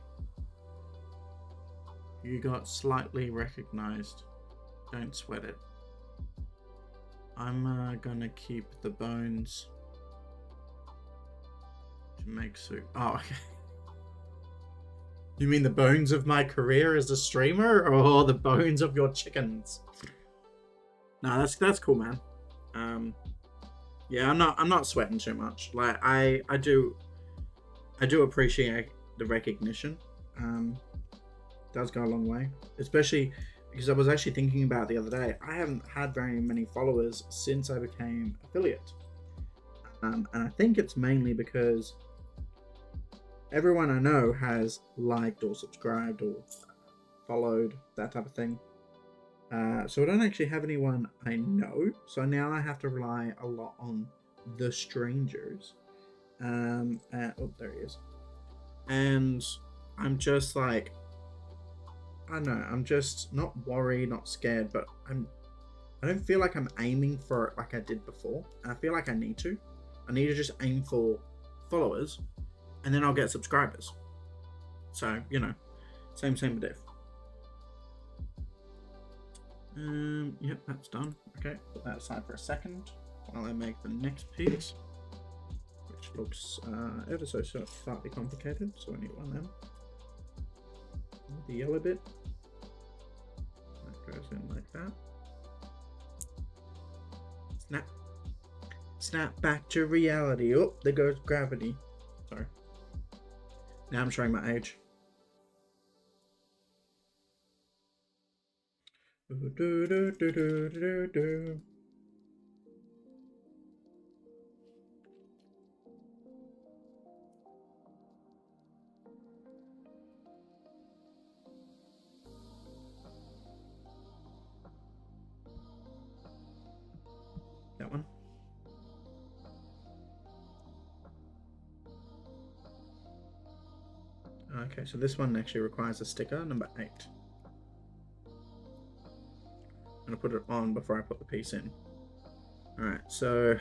You got slightly recognized. Don't sweat it. I'm gonna keep the bones to make soup. Oh, okay. You mean the bones of my career as a streamer, or the bones of your chickens? No, that's cool, man. Yeah, I'm not sweating too much. Like I do appreciate the recognition. Does go a long way, especially because I was actually thinking about the other day. I haven't had very many followers since I became affiliate, and I think it's mainly because everyone I know has liked or subscribed or followed, that type of thing. So I don't actually have anyone I know. So now I have to rely a lot on the strangers. Oh, there he is. And I'm just like, I don't know. I'm just not worried, not scared, but I don't feel like I'm aiming for it like I did before. And I feel like I need to. I need to just aim for followers, and then I'll get subscribers. So, you know, same with diff. Yep, that's done. Okay, put that aside for a second while I make the next piece, which looks ever so slightly complicated. So I need one of them. The yellow bit that goes in like that. Snap back to reality. Oh, there goes gravity. Sorry. Now I'm showing my age. That one. Okay, so this one actually requires a sticker, number 8. I'm going to put it on before I put the piece in. Alright, so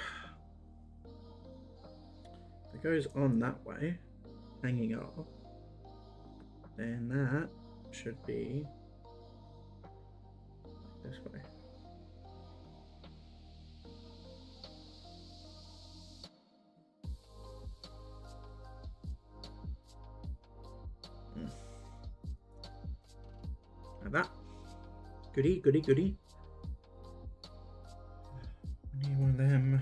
it goes on that way, hanging off. Then that should be this way. Like that. Goody, goody, goody. I need one of them.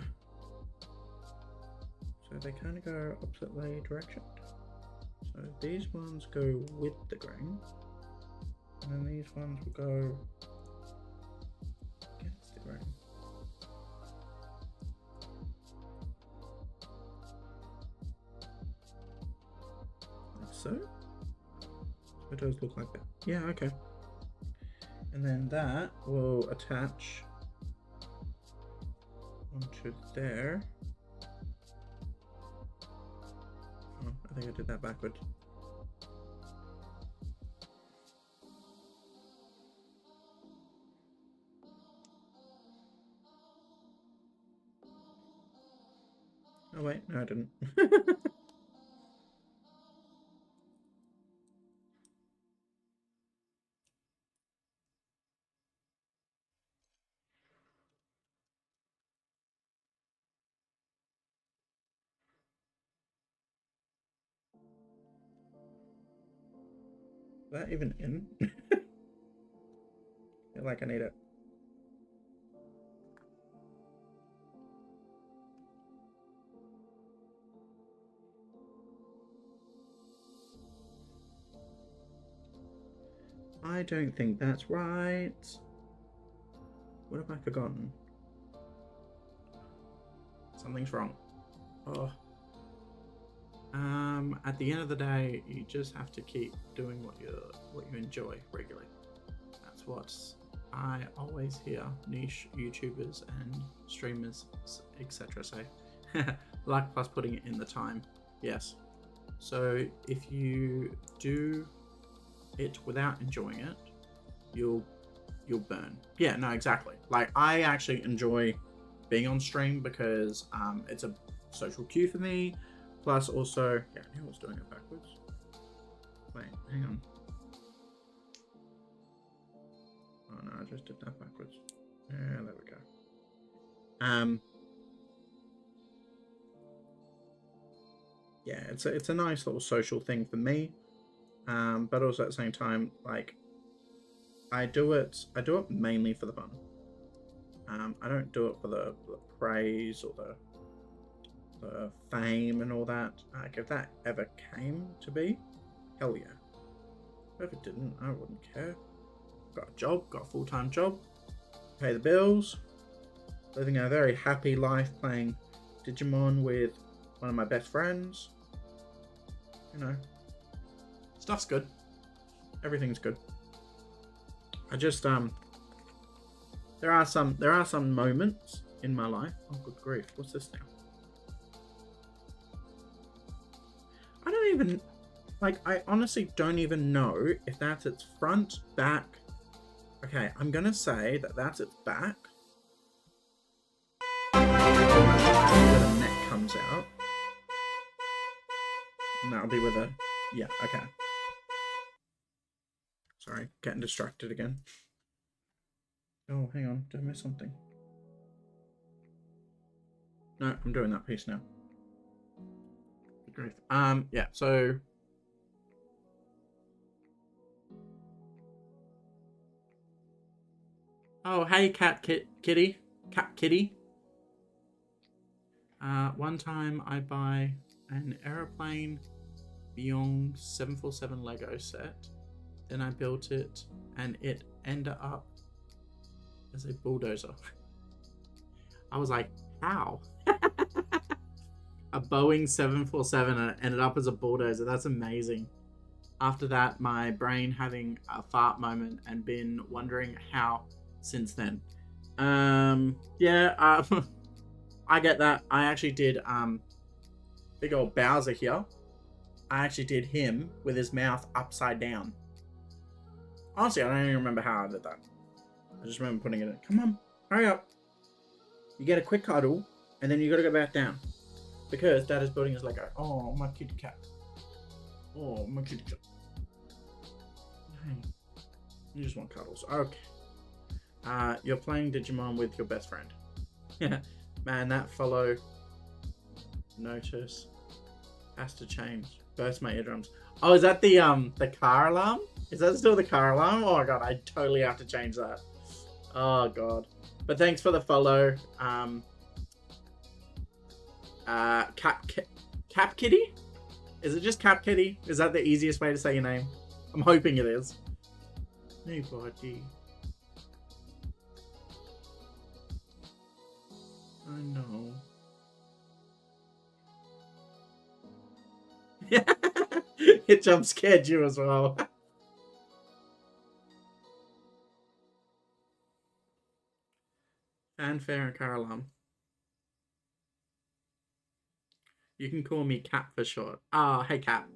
So they kind of go opposite direction. So these ones go with the grain, and then these ones will go against the grain. Like so. It does look like that. Yeah, okay. And then that will attach onto there. Oh, I think I did that backwards. Oh wait, no I didn't. Is that even in? I feel like I need it. I don't think that's right. What have I forgotten? Something's wrong. Oh. At the end of the day, you just have to keep doing what you enjoy regularly. That's what I always hear niche YouTubers and streamers, etc. say. Luck plus putting it in the time. Yes. So if you do it without enjoying it, you'll burn. Yeah, no, exactly. Like I actually enjoy being on stream because it's a social cue for me. Plus also, yeah, I knew I was doing it backwards. Wait, hang on. Oh no, I just did that backwards. Yeah, there we go. Yeah, it's a nice little social thing for me. But also at the same time, like I do it mainly for the fun. I don't do it for the praise or the fame and all that. Like if that ever came to be, hell yeah. If it didn't, I wouldn't care. Got a job, got a full-time job, pay the bills, living a very happy life playing Digimon with one of my best friends. You know, stuff's good. Everything's good. I just there are some moments in my life. Oh good grief, what's this now? I don't even, like, I honestly don't even know if that's its front, back. Okay, I'm gonna say that that's its back. Where the neck comes out. And that'll be where the, yeah, okay. Sorry, getting distracted again. Oh, hang on, did I miss something? No, I'm doing that piece now. Good grief. Yeah, so oh, hey, kitty. One time I buy an aeroplane Beyond 747 Lego set. Then I built it, and it ended up as a bulldozer. I was like, how? A Boeing 747 and it ended up as a bulldozer. That's amazing. After that, my brain having a fart moment and been wondering how since then. Yeah, I get that. I actually did big old Bowser here. I actually did him with his mouth upside down. Honestly, I don't even remember how I did that. I just remember putting it in. Come on, hurry up. You get a quick cuddle, and then you gotta go back down. Because Dad is building his Lego. Oh, my kitty cat. Oh, my kitty cat. Hey, you just want cuddles. Okay. You're playing Digimon with your best friend. Man, that follow notice has to change. Burst my eardrums. Oh, is that the car alarm? Is that still the car alarm? Oh my god, I totally have to change that. Oh god. But thanks for the follow. Cap Kitty? Is it just Cap Kitty? Is that the easiest way to say your name? I'm hoping it is. Hey, buddy. I know. It jump scared you as well. Fanfare and car alarm. You can call me Cap for short. Hey Cap.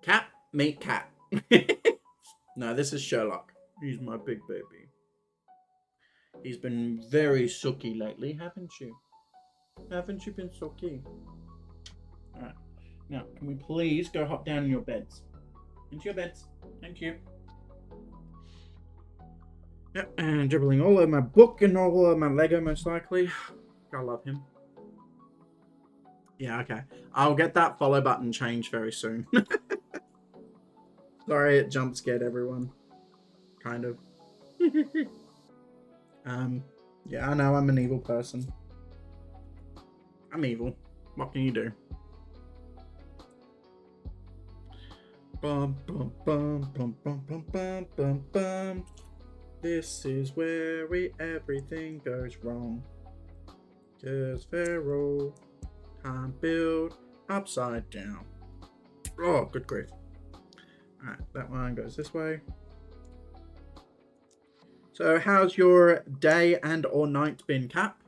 Cap, meet Cap. No, this is Sherlock. He's my big baby. He's been very sucky lately, haven't you? Haven't you been sucky? Alright. Now, can we please go hop down in your beds? Into your beds. Thank you. Yep, and dribbling all over my book and all over my Lego, most likely. I love him. Yeah, okay. I'll get that follow button changed very soon. Sorry, it jump scared everyone. Kind of. Yeah, I know I'm an evil person. I'm evil. What can you do? Bum bum bum bum bum bum bum bum bum. This is where everything goes wrong. 'Cause Pharaoh can't build upside down. Oh, good grief. Alright, that one goes this way. So, how's your day and or night been, Cap?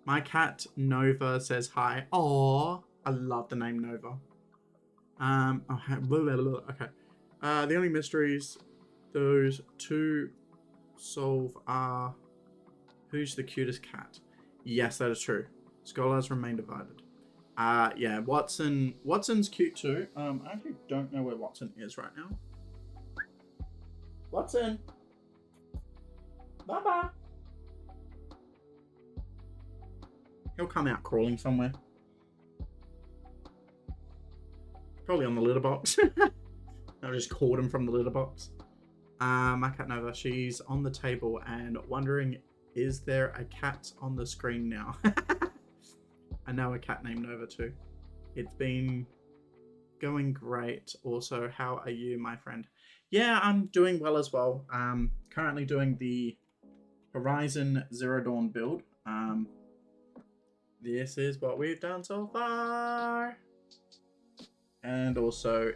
My cat Nova says hi. Aww, I love the name Nova. Okay. The only mysteries those two solve are who's the cutest cat? Yes, that is true. Scholars remain divided. Yeah, Watson's cute too. I actually don't know where Watson is right now. Watson! Baba! He'll come out crawling somewhere. Probably on the litter box. I just called him from the litter box. My cat Nova, she's on the table and wondering, is there a cat on the screen now? I know a cat named Nova too. It's been going great. Also, how are you, my friend? Yeah, I'm doing well as well. Currently doing the Horizon Zero Dawn build. This is what we've done so far. And also,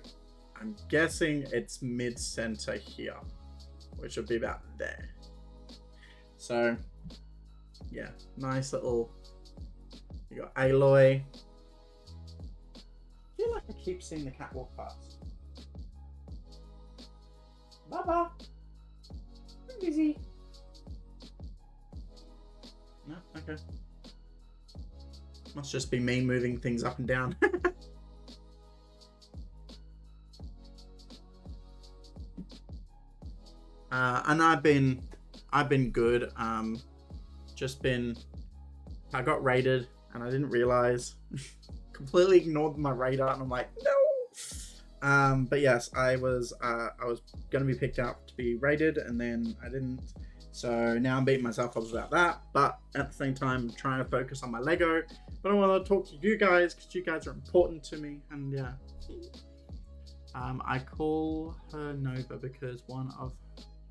I'm guessing it's mid-center here, which would be about there. So, yeah, nice little. You got Aloy. I feel like I keep seeing the cat walk past. Baba, I'm busy. No, okay. Must just be me moving things up and down. And I've been good. I got raided and I didn't realize. Completely ignored my radar and I'm like, no. But yes, I was gonna be picked up to be raided and then I didn't. So now I'm beating myself up about that. But at the same time, I'm trying to focus on my Lego. But I want to talk to you guys because you guys are important to me. And yeah. I call her Nova because one of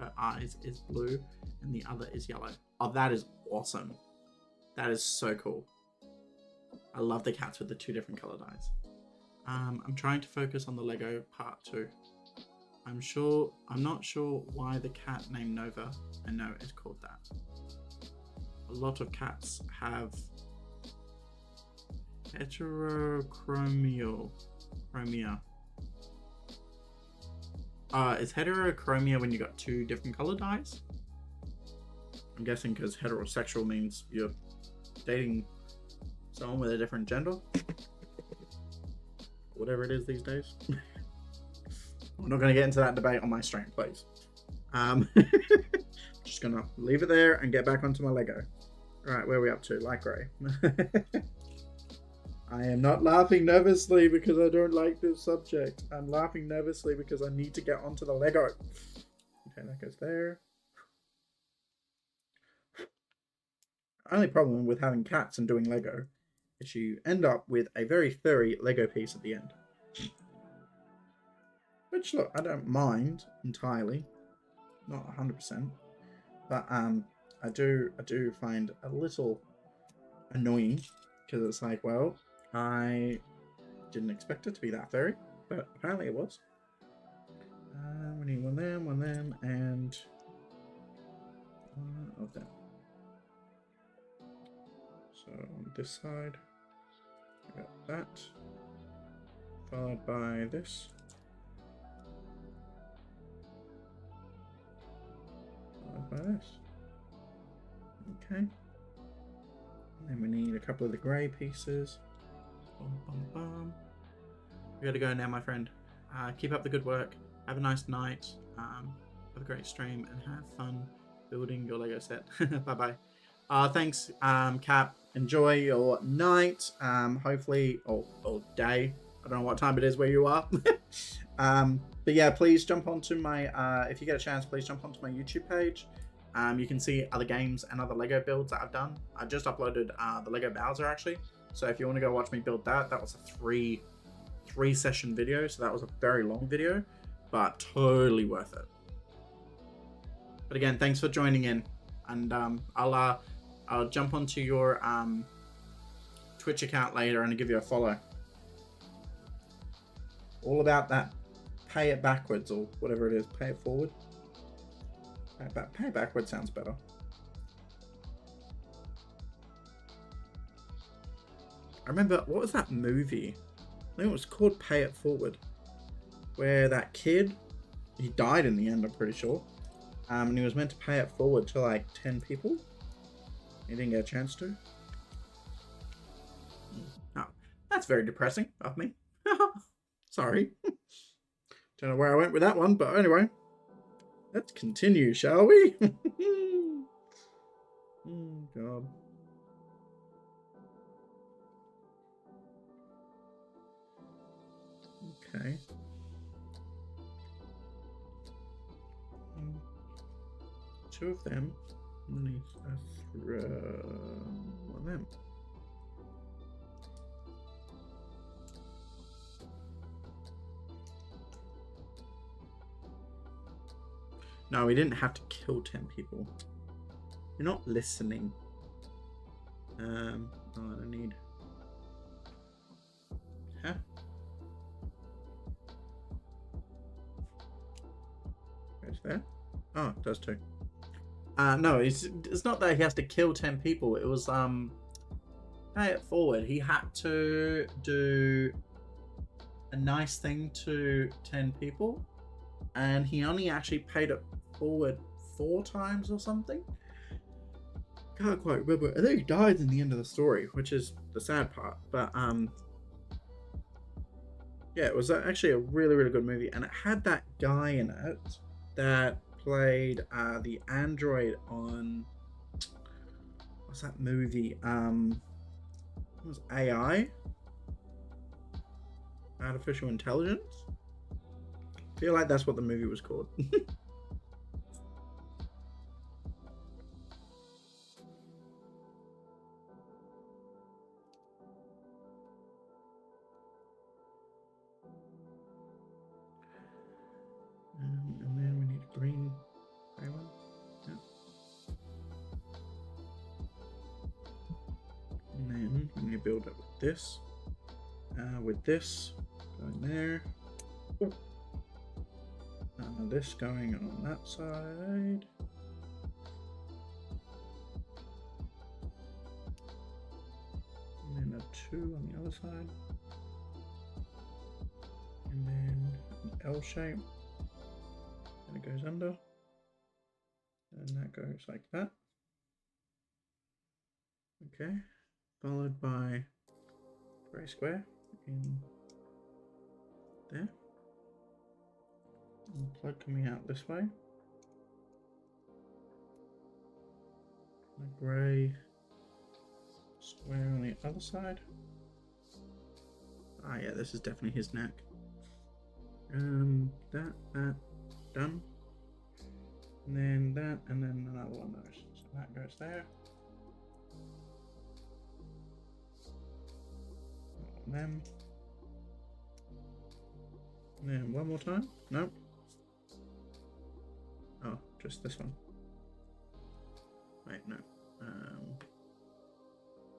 her eyes is blue and the other is yellow. Oh, that is awesome. That is so cool. I love the cats with the two different colored eyes. I'm trying to focus on the Lego part too. I'm not sure why the cat named Nova, I know, is called that. A lot of cats have Heterochromia. Is heterochromia when you got two different color dyes? I'm guessing because heterosexual means you're dating someone with a different gender. Whatever it is these days. We're not going to get into that debate on my stream, please. Just going to leave it there and get back onto my Lego. Right, where are we up to? Light grey. I am not laughing nervously because I don't like this subject. I'm laughing nervously because I need to get onto the Lego. Okay, that goes there. Only problem with having cats and doing Lego is you end up with a very furry Lego piece at the end. Which, look, I don't mind entirely. Not 100%. But I do find a little annoying because it's like, well, I didn't expect it to be that furry, but apparently it was. We need one them, and one of them. So on this side, I got that, followed by this. Followed by this. Okay. And then we need a couple of the grey pieces. Bum, bum, bum. We gotta go now, my friend. Keep up the good work. Have a nice night. Have a great stream and have fun building your Lego set. Bye bye. Thanks, Cap. Enjoy your night. Hopefully, or day. I don't know what time it is where you are. But yeah, please jump onto my. If you get a chance, please jump onto my YouTube page. You can see other games and other Lego builds that I've done. I just uploaded the Lego Bowser actually. So if you want to go watch me build that was a three session video. So that was a very long video, but totally worth it. But again, thanks for joining in, and I'll jump onto your Twitch account later and give you a follow. All about that. Pay it backwards or whatever it is. Pay it forward. Pay it backwards sounds better. I remember, what was that movie? I think it was called Pay It Forward. Where that kid, he died in the end, I'm pretty sure. And he was meant to pay it forward to like 10 people. He didn't get a chance to. Oh, that's very depressing of me. Sorry. Don't know where I went with that one, but anyway. Let's continue, shall we? Oh, God. Okay. Two of them. Underneath one of them. No, we didn't have to kill 10 people. You're not listening. Oh, I don't need. Huh? Where's that? Oh, it does too. No, it's not that he has to kill 10 people. It was pay it forward. He had to do a nice thing to 10 people, and he only actually paid it forward 4 times or something. Can't quite remember. I think he died in the end of the story, which is the sad part. But yeah, it was actually a really, really good movie, and it had that guy in it that played the android on what's that movie? It was AI, Artificial Intelligence. I feel like that's what the movie was called. And then we need a green one. Yeah. And then we need to build up with this. Going there. Ooh. This going on that side. And then a 2 on the other side. And then an L shape. And it goes under. And that goes like that. Okay. Followed by grey square in there. And plug coming out this way. A grey square on the other side. Ah, yeah, this is definitely his neck. That, done. And then that, and then another one of those. So that goes there. Them. And then one more time. Nope. Oh, just this one. Wait, no.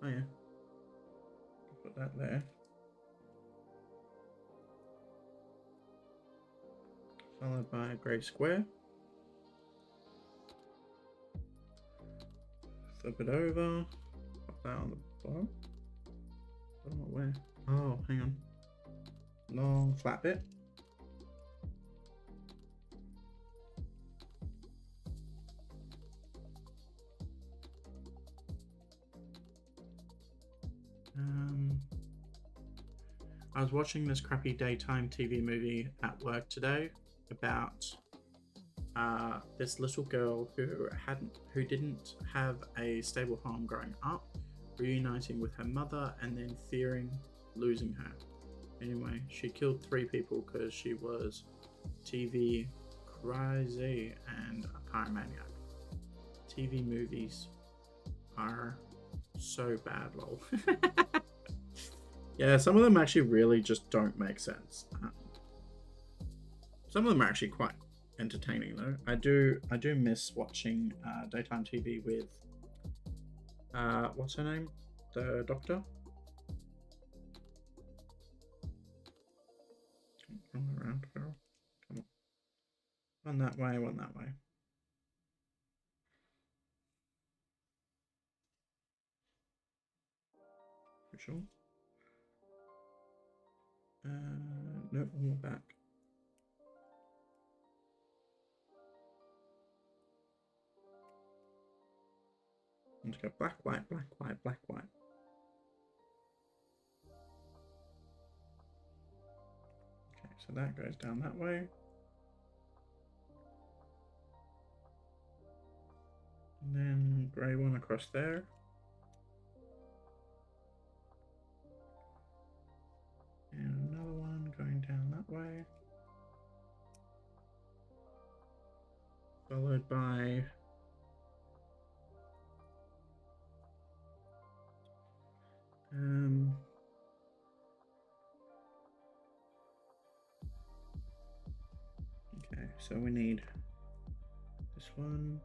Oh yeah. Put that there. Followed by a grey square. Flip it over. Pop that on the bottom. Bottom or where? Oh, hang on. Long flat bit. I was watching this crappy daytime TV movie at work today about this little girl who didn't have a stable home growing up, reuniting with her mother and then fearing losing her. Anyway, she killed 3 people because she was TV crazy and a pyromaniac. TV movies are so bad, lol. Yeah, some of them actually really just don't make sense. Some of them are actually quite entertaining though. I do miss watching daytime TV with what's her name? The doctor? Run around, girl. Come on. One that way, one that way. For sure. Nope, one more back. Let's go black, white, black, white, black, white. Okay, so that goes down that way. And then grey one across there. And another one going down that way. Followed by okay, so we need this one.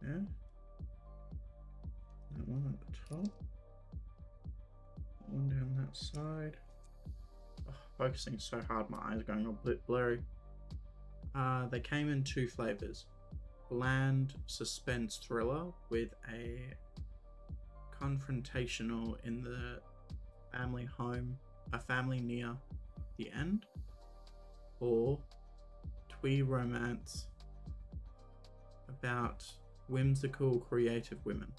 Yeah. That one at the top. One down that side. Oh, focusing so hard, my eyes are going a bit blurry. They came in 2 flavors. Bland suspense thriller with a confrontational in the family home, a family near the end, or twee romance about whimsical creative women.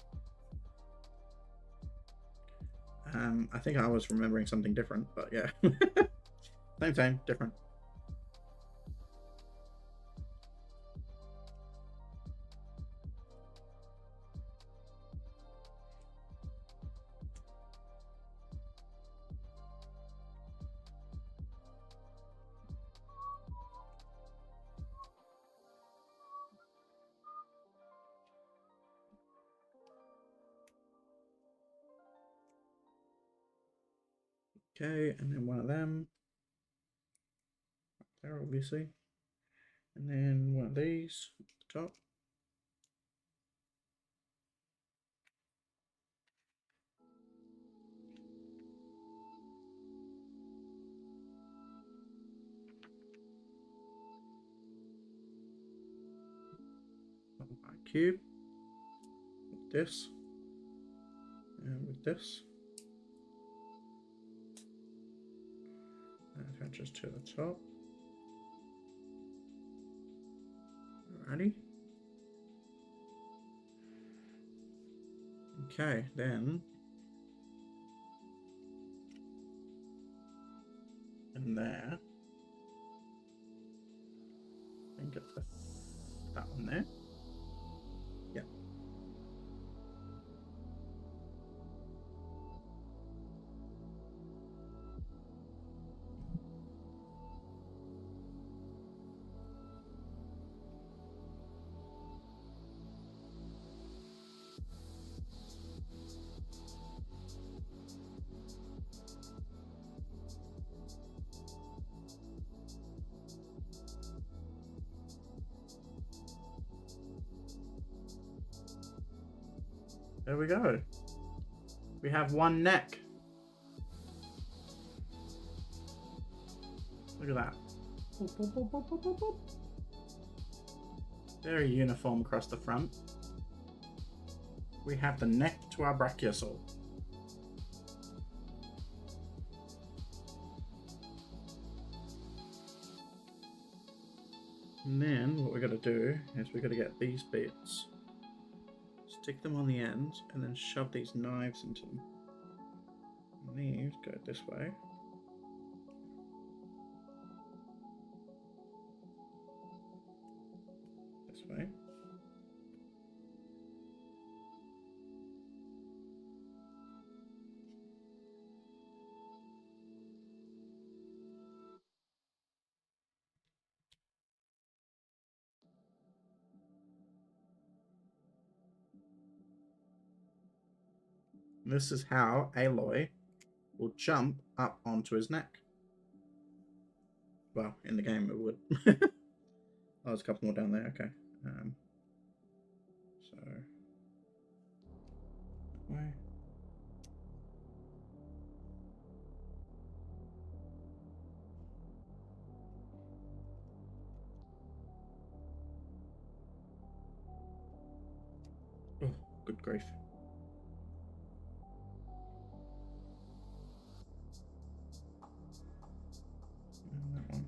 I think I was remembering something different, but yeah. Same, different. Okay, and then one of them there, obviously, and then one of these at the top. Cube. this. And with this. Attaches to the top. Alrighty. Okay, then. In there. And get that one there. Yep. There we go. We have one neck. Look at that. Boop, boop, boop, boop, boop, boop, boop. Very uniform across the front. We have the neck to our brachiosaur. And then what we're going to do is we're going to get these bits, stick them on the ends, and then shove these knives into them. And these go this way. This way. This is how Aloy will jump up onto his neck. Well, in the game it would. Oh, there's a couple more down there, okay. So, that way. Oh, good grief. And that one.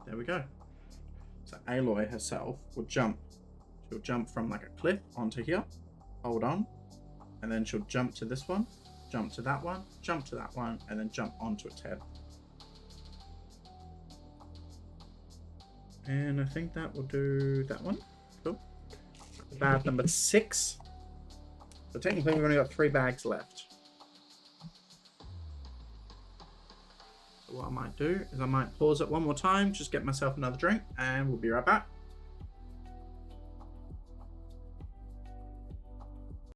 There we go. So Aloy herself will jump. She'll jump from like a cliff onto here, hold on, and then she'll jump to this one, jump to that one, jump to that one, and then jump onto its head. And I think that will do that one. Cool. Bag number 6. So technically we've only got 3 bags left. So what I might do is I might pause it one more time, just get myself another drink, and we'll be right back.